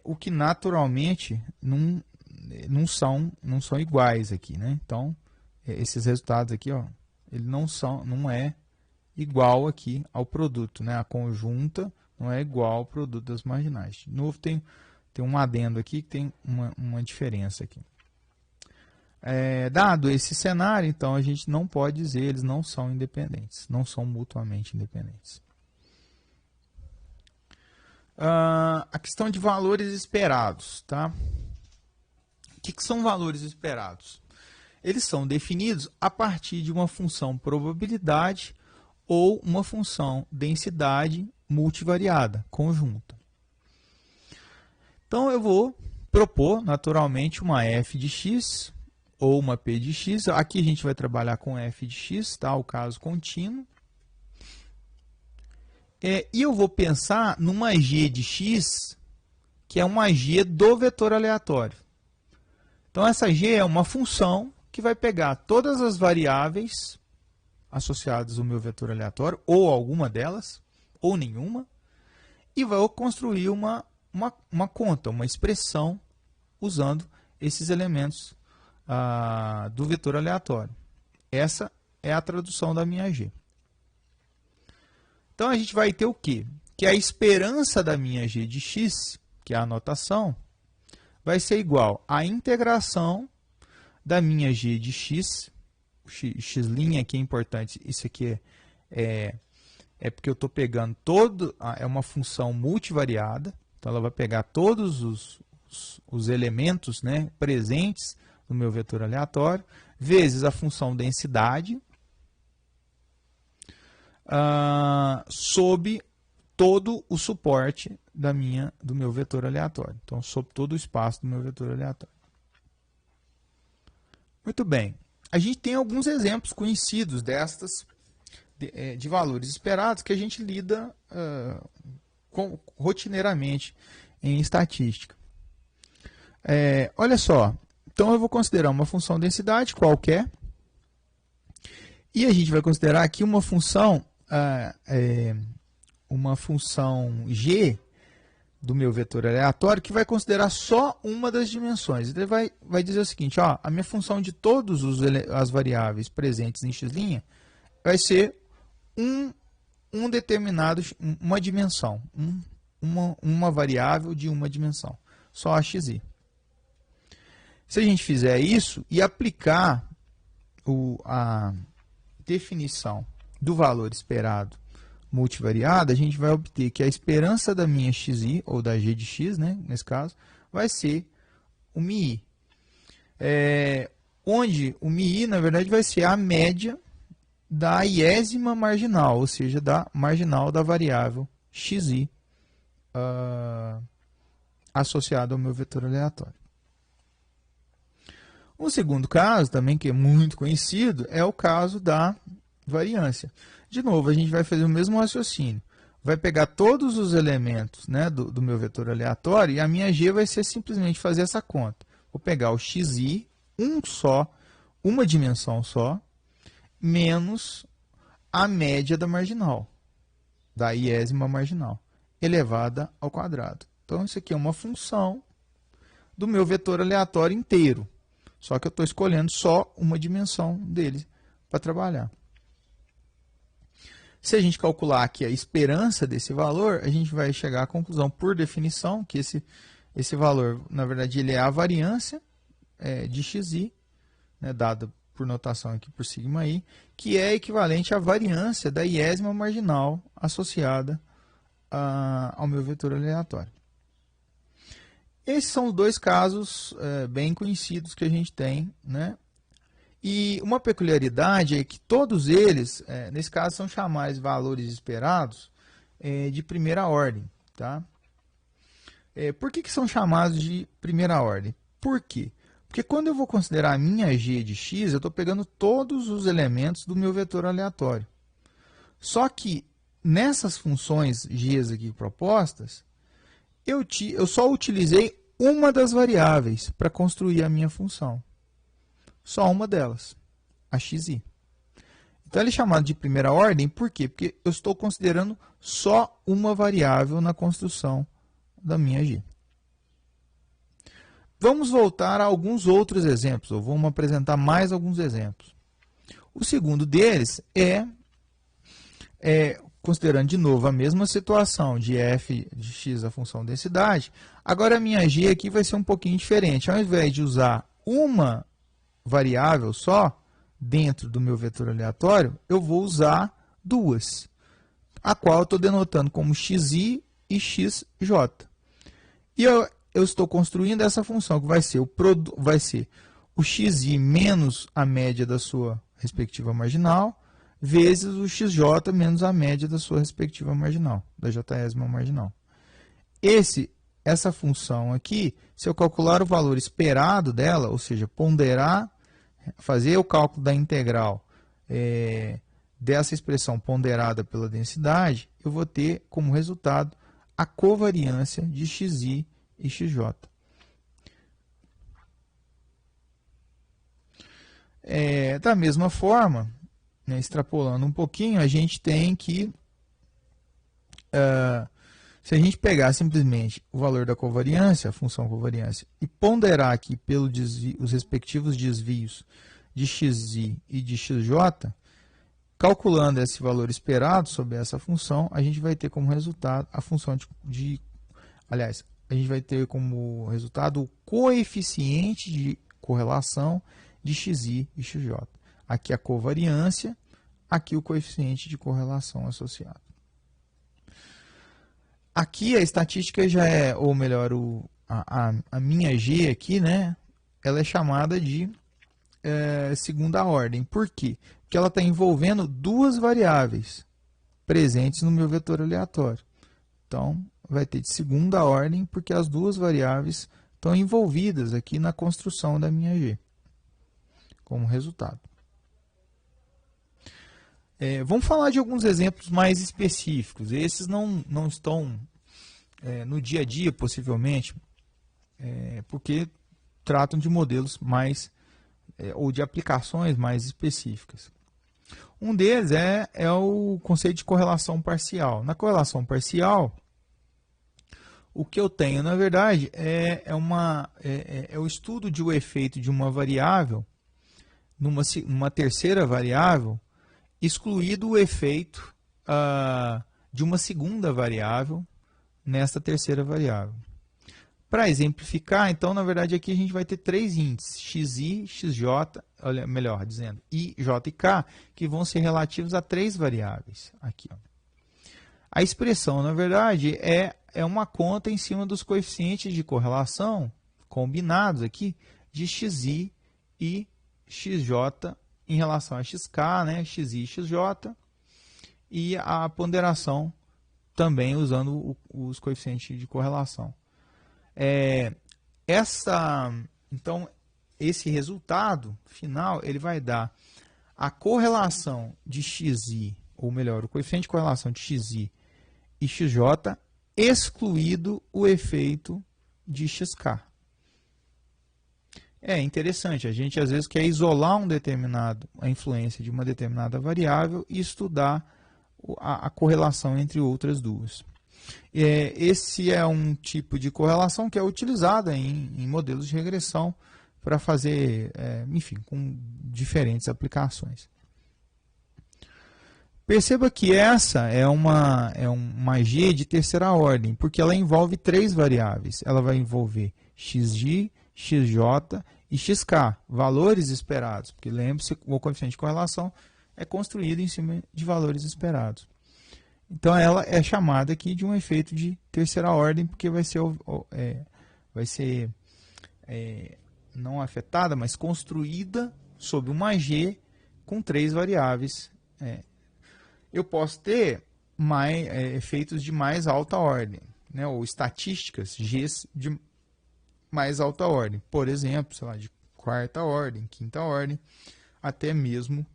O que naturalmente não são iguais aqui, né? Então, esses resultados aqui, ó, ele não é igual aqui ao produto, né? A conjunta não é igual ao produto das marginais. De novo, tem um adendo aqui que tem uma diferença aqui. Dado esse cenário, então, a gente não pode dizer eles não são independentes, não são mutuamente independentes. A questão de valores esperados, tá? O que são valores esperados? eles são definidos a partir de uma função probabilidade ou uma função densidade multivariada, conjunta. Então, eu vou propor, naturalmente, uma f de x ou uma p de x. Aqui a gente vai trabalhar com f de x, tá? O caso contínuo. E eu vou pensar numa g de x, que é uma g do vetor aleatório. Então, essa g é uma função que vai pegar todas as variáveis associadas ao meu vetor aleatório, ou alguma delas, ou nenhuma, e vai construir uma conta, uma expressão, usando esses elementos do vetor aleatório. Essa é a tradução da minha g. Então, a gente vai ter o quê? Que a esperança da minha g de x, que é a anotação, vai ser igual à integração da minha g de x, x' aqui é importante, isso aqui é porque eu estou pegando é uma função multivariada, então ela vai pegar todos os elementos, né, presentes no meu vetor aleatório, vezes a função densidade, sob todo o suporte do meu vetor aleatório. Então, sob todo o espaço do meu vetor aleatório. Muito bem. A gente tem alguns exemplos conhecidos de valores esperados que a gente lida rotineiramente em estatística. Olha só. Então, eu vou considerar uma função densidade qualquer. E a gente vai considerar aqui uma função g do meu vetor aleatório que vai considerar só uma das dimensões. Ele vai dizer o seguinte, ó, a minha função de todas as variáveis presentes em x' vai ser uma dimensão, uma variável de uma dimensão, só a xi. Se a gente fizer isso e aplicar a definição do valor esperado multivariado, a gente vai obter que a esperança da minha xi, ou da g de x, né, nesse caso, vai ser o μi. Onde o μi, na verdade, vai ser a média da iésima marginal, ou seja, da marginal da variável xi associada ao meu vetor aleatório. Um segundo caso, também que é muito conhecido, é o caso da variância. De novo, a gente vai fazer o mesmo raciocínio. Vai pegar todos os elementos, né, do meu vetor aleatório e a minha g vai ser simplesmente fazer essa conta. Vou pegar o xi, uma dimensão só, menos a média da marginal, da iésima marginal, elevada ao quadrado. Então, isso aqui é uma função do meu vetor aleatório inteiro. Só que eu estou escolhendo só uma dimensão dele para trabalhar. Se a gente calcular aqui a esperança desse valor, a gente vai chegar à conclusão, por definição, que esse valor, na verdade, ele é a variância de xi, né, dada por notação aqui por sigma-i, que é equivalente à variância da iésima marginal associada ao meu vetor aleatório. Esses são os dois casos bem conhecidos que a gente tem, né? E uma peculiaridade é que todos eles, nesse caso, são chamados valores esperados de primeira ordem. Tá? Por que são chamados de primeira ordem? Por quê? Porque quando eu vou considerar a minha g de x, eu estou pegando todos os elementos do meu vetor aleatório. Só que nessas funções g aqui propostas, eu só utilizei uma das variáveis para construir a minha função. Só uma delas, a xi. Então, ele é chamado de primeira ordem, por quê? Porque eu estou considerando só uma variável na construção da minha g. Vamos voltar a alguns outros exemplos, ou vamos apresentar mais alguns exemplos. O segundo deles considerando de novo a mesma situação de f de x, a função densidade, agora a minha g aqui vai ser um pouquinho diferente. Ao invés de usar uma variável só dentro do meu vetor aleatório, eu vou usar duas, a qual eu estou denotando como xi e xj. E eu estou construindo essa função que vai ser o xi menos a média da sua respectiva marginal, vezes o xj menos a média da sua respectiva marginal, da jésima marginal. Essa função aqui, se eu calcular o valor esperado dela, ou seja, ponderar, fazer o cálculo da integral dessa expressão ponderada pela densidade, eu vou ter como resultado a covariância de xi e xj. Da mesma forma, né, extrapolando um pouquinho, a gente tem que, se a gente pegar simplesmente o valor da covariância, a função covariância, e ponderar aqui pelos os respectivos desvios de xi e de xj, calculando esse valor esperado sobre essa função, a gente vai ter como resultado a função aliás, a gente vai ter como resultado o coeficiente de correlação de xi e xj. Aqui a covariância, aqui o coeficiente de correlação associado. Aqui a estatística já é, ou melhor, a minha G aqui, né, ela é chamada de segunda ordem. Por quê? Porque ela está envolvendo duas variáveis presentes no meu vetor aleatório. Então, vai ter de segunda ordem, porque as duas variáveis estão envolvidas aqui na construção da minha G, como resultado. Vamos falar de alguns exemplos mais específicos. Esses não estão no dia a dia, possivelmente, porque tratam de modelos mais, ou de aplicações mais específicas. Um deles é o conceito de correlação parcial. Na correlação parcial, o que eu tenho, na verdade, é o estudo de um efeito de uma variável numa terceira variável, excluído o efeito de uma segunda variável nesta terceira variável. Para exemplificar, então, na verdade, aqui a gente vai ter três índices, xi, xj, melhor dizendo, i, j e k, que vão ser relativos a três variáveis. Aqui. A expressão, na verdade, é uma conta em cima dos coeficientes de correlação combinados aqui de xi e xj em relação a xk, né, xi e xj, e a ponderação também usando os coeficientes de correlação. Então, esse resultado final ele vai dar a correlação de xi, ou melhor, o coeficiente de correlação de xi e xj, excluído o efeito de xk. É interessante, a gente às vezes quer isolar a influência de uma determinada variável e estudar a correlação entre outras duas. Esse é um tipo de correlação que é utilizada em modelos de regressão para fazer, enfim, com diferentes aplicações. Perceba que essa é uma G de terceira ordem, porque ela envolve três variáveis. Ela vai envolver xi, xj e xk, valores esperados, porque lembre-se, o coeficiente de correlação é construído em cima de valores esperados. Então, ela é chamada aqui de um efeito de terceira ordem, porque vai ser não afetada, mas construída sob uma G com três variáveis. Eu posso ter efeitos de mais alta ordem, né, ou estatísticas Gs de mais alta ordem. Por exemplo, sei lá, de quarta ordem, quinta ordem, até mesmo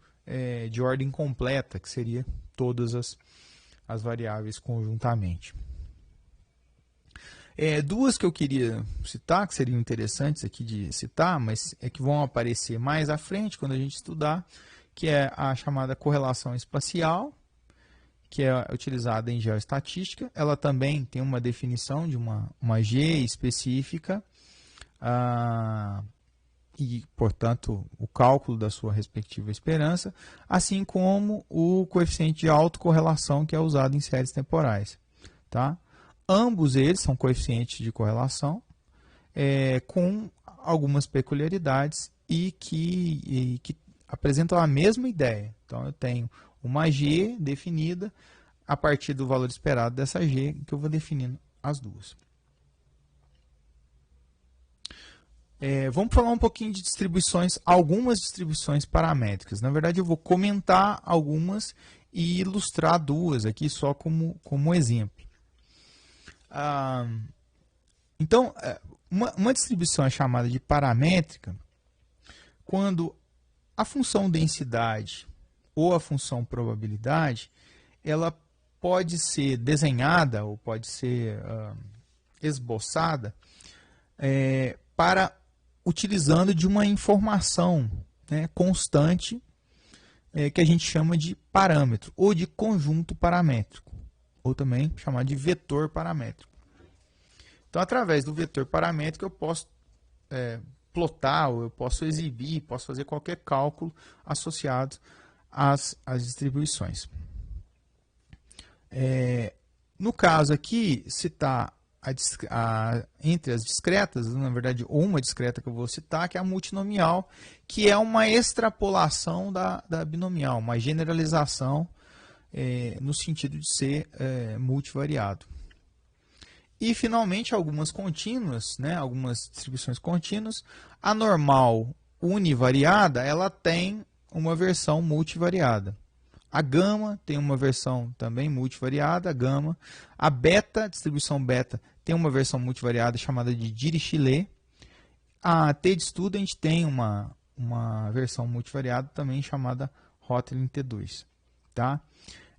de ordem completa, que seria todas as variáveis conjuntamente. Duas que eu queria citar, que seriam interessantes aqui de citar, mas que vão aparecer mais à frente quando a gente estudar, que é a chamada correlação espacial, que é utilizada em geoestatística. Ela também tem uma definição de uma G específica, e, portanto, o cálculo da sua respectiva esperança, assim como o coeficiente de autocorrelação que é usado em séries temporais. Tá? Ambos eles são coeficientes de correlação com algumas peculiaridades e que apresentam a mesma ideia. Então, eu tenho uma G definida a partir do valor esperado dessa G, que eu vou definindo as duas. Vamos falar um pouquinho de distribuições, algumas distribuições paramétricas. Na verdade, eu vou comentar algumas e ilustrar duas aqui só como exemplo. Então, uma distribuição é chamada de paramétrica quando a função densidade ou a função probabilidade, ela pode ser desenhada ou pode ser esboçada para utilizando de uma informação, né, constante, que a gente chama de parâmetro ou de conjunto paramétrico, ou também chamado de vetor paramétrico. Então, através do vetor paramétrico, eu posso plotar, ou eu posso exibir, posso fazer qualquer cálculo associado às distribuições. No caso aqui, citar entre as discretas, na verdade, uma discreta que eu vou citar, que é a multinomial, que é uma extrapolação da binomial, uma generalização no sentido de ser multivariado. E, finalmente, algumas contínuas, né, algumas distribuições contínuas. A normal univariada, ela tem uma versão multivariada. A gama tem uma versão também multivariada, a gama. A beta, distribuição beta, tem uma versão multivariada chamada de Dirichlet. A t-student tem uma versão multivariada também chamada Hotelling T2. Tá?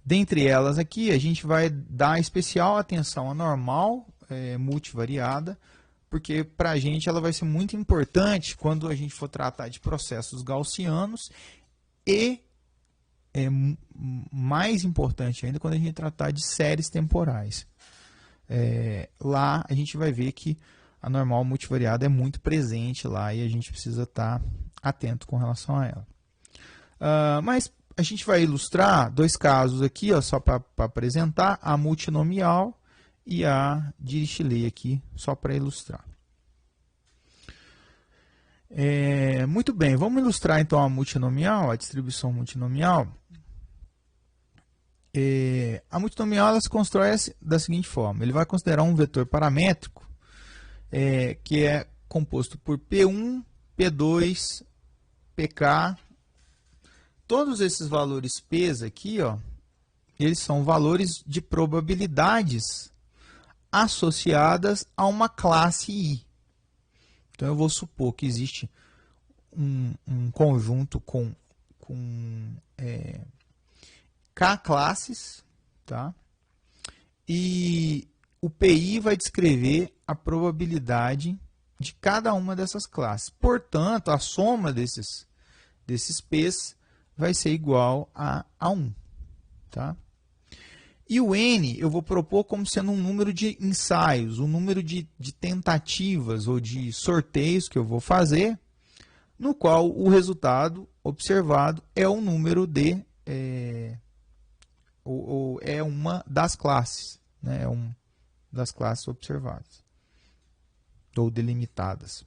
Dentre elas aqui, a gente vai dar especial atenção à normal multivariada, porque para a gente ela vai ser muito importante quando a gente for tratar de processos gaussianos e mais importante ainda quando a gente tratar de séries temporais. Lá a gente vai ver que a normal multivariada é muito presente lá e a gente precisa estar atento com relação a ela. Mas a gente vai ilustrar dois casos aqui, ó, só para apresentar, a multinomial e a Dirichlet aqui, só para ilustrar. Muito bem, vamos ilustrar então a multinomial, a distribuição multinomial. A multinomial ela se constrói da seguinte forma: ele vai considerar um vetor paramétrico que é composto por P1, P2, PK. Todos esses valores P aqui, ó, eles são valores de probabilidades associadas a uma classe I. Então, eu vou supor que existe um conjunto com K classes, tá? E o PI vai descrever a probabilidade de cada uma dessas classes. Portanto, a soma desses P's vai ser igual a 1. Tá? E o N eu vou propor como sendo um número de ensaios, um número de tentativas ou de sorteios que eu vou fazer, no qual o resultado observado é um número de ou é uma das classes, né? É das classes observadas ou delimitadas.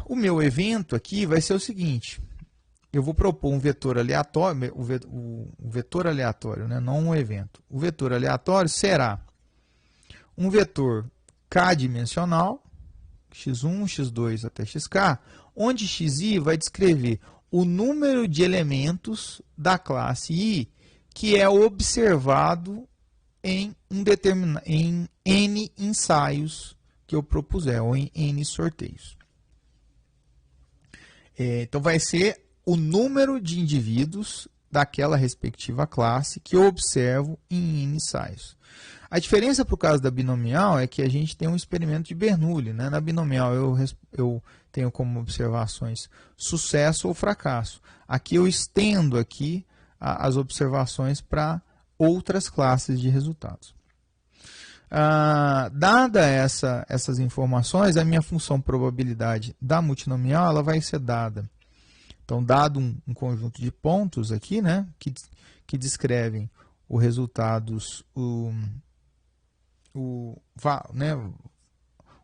O meu evento aqui vai ser o seguinte: eu vou propor um vetor aleatório, o vetor aleatório, né? Não um evento. O vetor aleatório será um vetor k-dimensional, x1, x2 até xk, onde xi vai descrever o número de elementos da classe I que é observado em N ensaios que eu propuser, ou em N sorteios. Então, vai ser o número de indivíduos daquela respectiva classe que eu observo em N ensaios. A diferença para o caso da binomial é que a gente tem um experimento de Bernoulli, né? Na binomial eu tenho como observações sucesso ou fracasso. Aqui eu estendo aqui as observações para outras classes de resultados. Dada essas informações, a minha função probabilidade da multinomial ela vai ser dada. Então, dado um conjunto de pontos aqui, né, que descrevem os resultados, o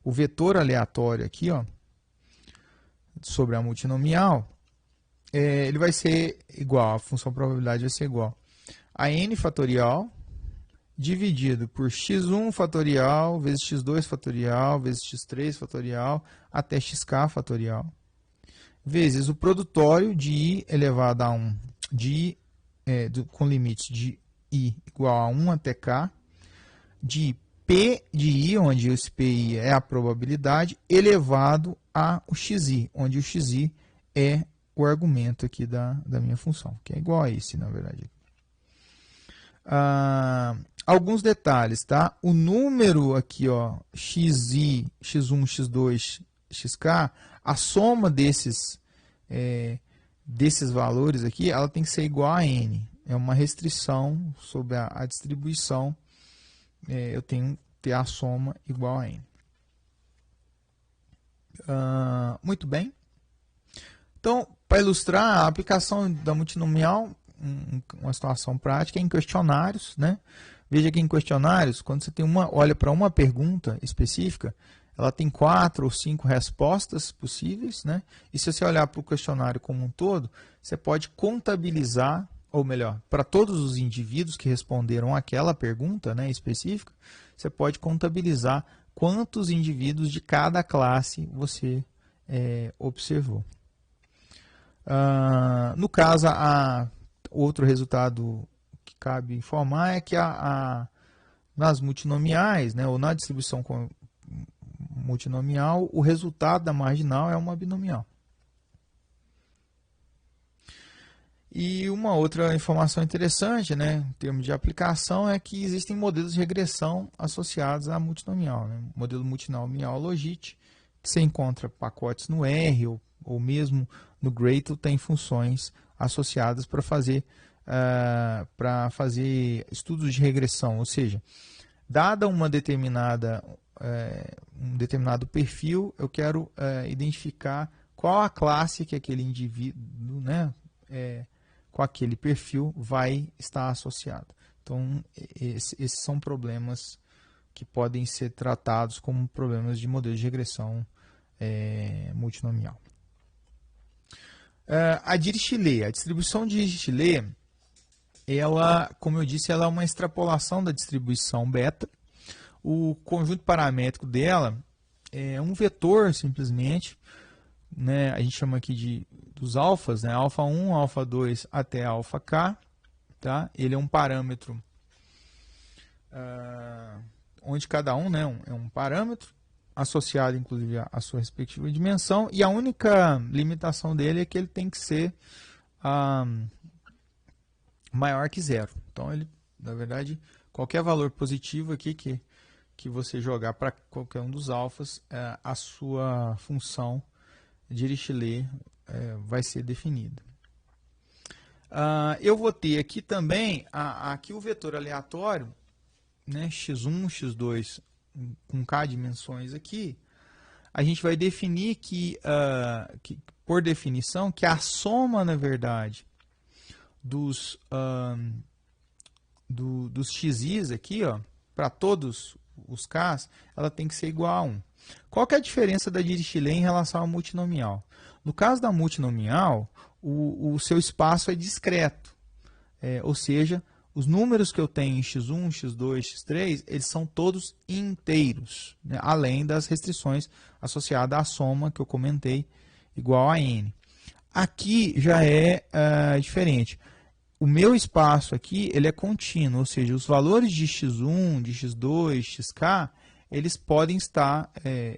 vetor aleatório aqui, ó, sobre a multinomial, ele vai ser igual, a função probabilidade vai ser igual a n fatorial dividido por x1 fatorial vezes x2 fatorial vezes x3 fatorial até xk fatorial, vezes o produtório de i elevado a 1 de com limites de i igual a 1 até k, de P de i, onde esse PI é a probabilidade, elevado a o xi, onde o xi é o argumento aqui da minha função, que é igual a esse, na verdade. Alguns detalhes, tá? O número aqui, ó, xi, x1, x2, xk, a soma desses valores aqui, ela tem que ser igual a n. É uma restrição sobre a distribuição. Eu tenho que ter a soma igual a n. Muito bem. Então, para ilustrar a aplicação da multinomial, uma situação prática é em questionários, né? Veja que em questionários, quando você olha para uma pergunta específica, ela tem 4 ou 5 respostas possíveis, né? E se você olhar para o questionário como um todo, você pode contabilizar, ou melhor, para todos os indivíduos que responderam aquela pergunta, né, específica, você pode contabilizar quantos indivíduos de cada classe você observou. No caso, outro resultado que cabe informar é que nas multinomiais, né, ou na distribuição multinomial, o resultado da marginal é uma binomial. E uma outra informação interessante, né, em termos de aplicação, é que existem modelos de regressão associados à multinomial. Né? O modelo multinomial Logit, que você encontra pacotes no R ou mesmo no Gradle, tem funções associadas para fazer estudos de regressão, ou seja, dada um determinado perfil, eu quero identificar qual a classe que aquele indivíduo, né, com aquele perfil vai estar associado. Então, esses são problemas que podem ser tratados como problemas de modelo de regressão multinomial. A Dirichlet, a distribuição de Dirichlet, ela, como eu disse, ela é uma extrapolação da distribuição beta. O conjunto paramétrico dela é um vetor, simplesmente, né? A gente chama aqui dos alfas, né? Alfa 1, alfa 2 até alfa k. Tá? Ele é um parâmetro onde cada um, né, é um parâmetro associado, inclusive, à sua respectiva dimensão, e a única limitação dele é que ele tem que ser maior que zero. Então, ele, na verdade, qualquer valor positivo aqui que você jogar para qualquer um dos alfas, a sua função Dirichlet vai ser definida. Eu vou ter aqui também aqui o vetor aleatório, né, x1, x2, com k dimensões aqui. A gente vai definir que por definição, que a soma, na verdade, dos xis aqui, para todos os k's, ela tem que ser igual a 1. Qual que é a diferença da Dirichlet em relação à multinomial? No caso da multinomial, o seu espaço é discreto, ou seja, os números que eu tenho em x1, x2, x3, eles são todos inteiros, né? Além das restrições associadas à soma que eu comentei, igual a n. Aqui já é diferente. O meu espaço aqui ele é contínuo, ou seja, os valores de x1, de x2, xk, eles podem estar,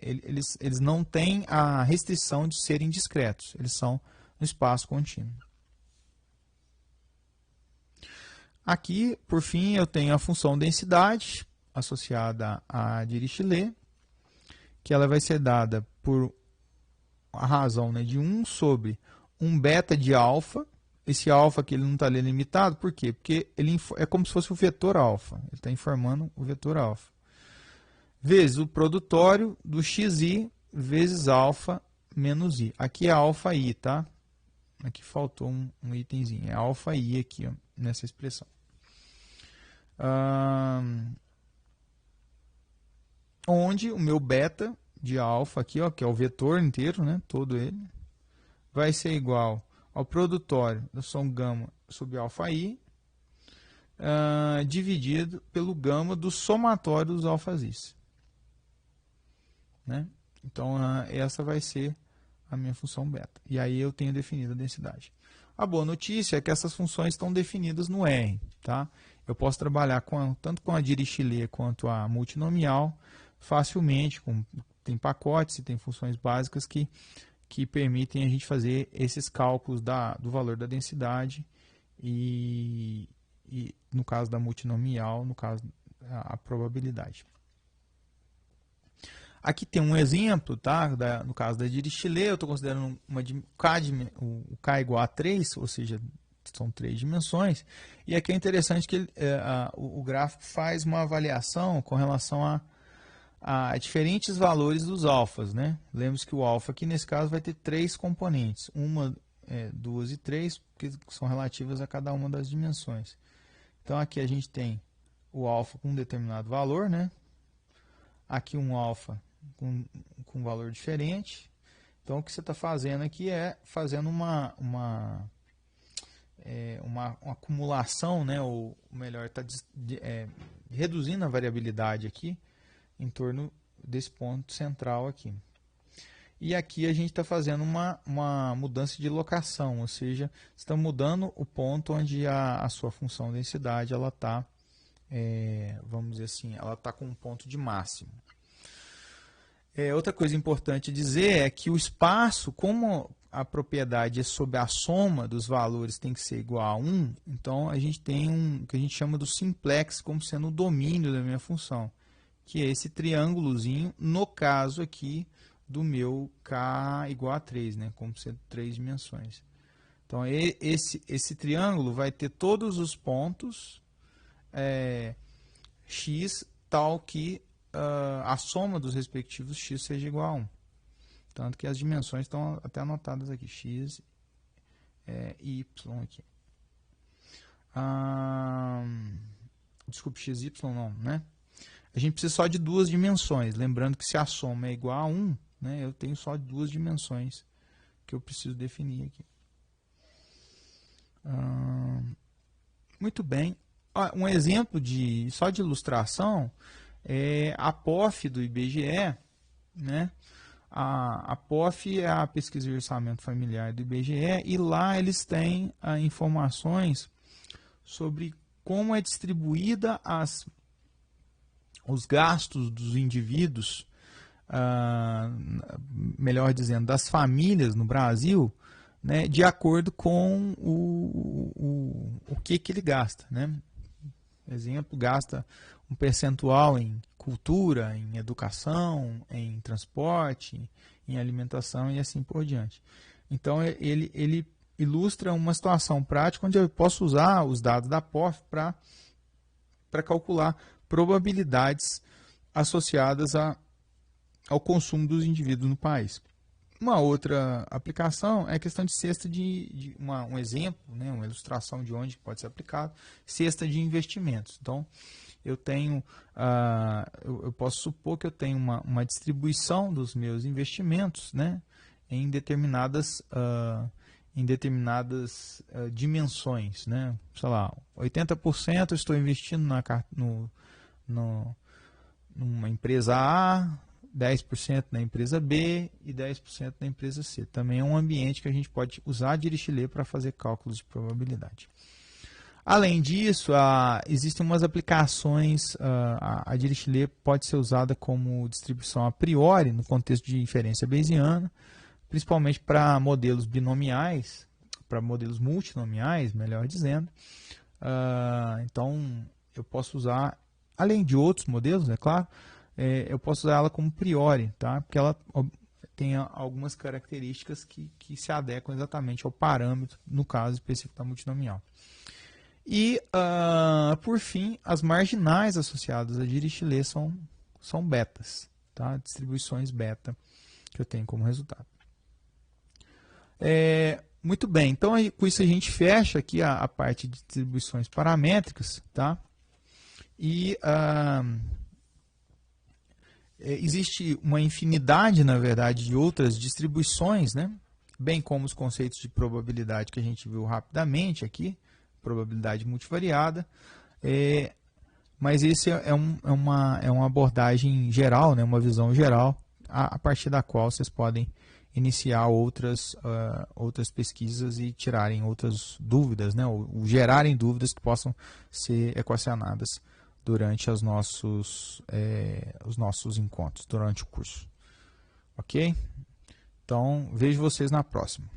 eles não têm a restrição de serem discretos, eles são no espaço contínuo. Aqui, por fim, eu tenho a função densidade associada à Dirichlet, que ela vai ser dada por a razão, né, de 1 sobre 1 beta de alfa. Esse alfa aqui ele não está limitado, por quê? Porque ele é como se fosse o vetor alfa, ele está informando o vetor alfa. Vezes o produtório do xi vezes alfa menos i. Aqui é alfa i, tá? Aqui faltou um itemzinho, é alfa i aqui, ó, nessa expressão. Onde o meu beta de alfa aqui, ó, que é o vetor inteiro, né, todo ele, vai ser igual ao produtório da som gama sobre alfa i, dividido pelo gama do somatório dos alfazis. Né? Então, essa vai ser a minha função beta. E aí eu tenho definido a densidade. A boa notícia é que essas funções estão definidas no R. Tá? Eu posso trabalhar tanto com a Dirichlet quanto a multinomial facilmente. Tem pacotes e tem funções básicas que permitem a gente fazer esses cálculos do valor da densidade e no caso da multinomial, no caso a probabilidade. Aqui tem um exemplo, tá? No caso da Dirichlet, eu estou considerando o K igual a 3, ou seja, são 3 dimensões. E aqui é interessante que o gráfico faz uma avaliação com relação a diferentes valores dos alfas. Né? Lembre-se que o alfa aqui, nesse caso, vai ter 3 componentes. 1, 2 e 3, que são relativas a cada uma das dimensões. Então, aqui a gente tem o alfa com um determinado valor, né? Aqui um alfa com um valor diferente. Então, o que você está fazendo aqui é fazendo uma acumulação, né? Ou melhor, está reduzindo a variabilidade aqui em torno desse ponto central aqui. E aqui a gente está fazendo uma mudança de locação, ou seja, está mudando o ponto onde a sua função densidade ela está, vamos dizer assim, ela está com um ponto de máximo. Outra coisa importante dizer é que o espaço, como a propriedade é sobre a soma dos valores tem que ser igual a 1, então a gente tem o que a gente chama do simplex como sendo o domínio da minha função, que é esse triângulozinho, no caso aqui do meu K igual a 3, né, como sendo 3 dimensões. Então esse triângulo vai ter todos os pontos x tal que a soma dos respectivos x seja igual a 1. Tanto que as dimensões estão até anotadas aqui, x e y aqui. Desculpe, x e y não, né? A gente precisa só de 2 dimensões. Lembrando que se a soma é igual a 1, né, eu tenho só 2 dimensões que eu preciso definir aqui. Muito bem. Um exemplo só de ilustração é a POF do IBGE, né? A POF é a Pesquisa de Orçamento Familiar do IBGE e lá eles têm informações sobre como é distribuída os gastos dos indivíduos, melhor dizendo, das famílias no Brasil, né, de acordo com o que ele gasta. Né? Exemplo, gasta um percentual em cultura, em educação, em transporte, em alimentação e assim por diante. Então, ele ilustra uma situação prática onde eu posso usar os dados da POF para calcular probabilidades associadas ao consumo dos indivíduos no país. Uma outra aplicação é a questão de cesta um exemplo, né, uma ilustração de onde pode ser aplicado, cesta de investimentos. Então, eu tenho, eu posso supor que eu tenho uma distribuição dos meus investimentos, né, em determinadas dimensões, né? Sei lá, 80% eu estou investindo numa empresa A, 10% na empresa B e 10% na empresa C. Também é um ambiente que a gente pode usar a Dirichlet para fazer cálculos de probabilidade. Além disso, existem umas aplicações, a Dirichlet pode ser usada como distribuição a priori, no contexto de inferência bayesiana, principalmente para modelos binomiais, para modelos multinomiais, melhor dizendo. Então, eu posso usar, além de outros modelos, é claro, eu posso usar ela como priori, tá? Porque ela tem algumas características que se adequam exatamente ao parâmetro, no caso específico da multinomial. E, por fim, as marginais associadas a Dirichlet são betas, tá? Distribuições beta que eu tenho como resultado. Muito bem, então com isso a gente fecha aqui a parte de distribuições paramétricas, tá? E existe uma infinidade, na verdade, de outras distribuições, né? Bem como os conceitos de probabilidade que a gente viu rapidamente aqui, probabilidade multivariada. Mas esse é uma abordagem geral, né, uma visão geral, a partir da qual vocês podem iniciar outras pesquisas e tirarem outras dúvidas, né, ou gerarem dúvidas que possam ser equacionadas durante os nossos encontros, durante o curso. Ok? Então, vejo vocês na próxima.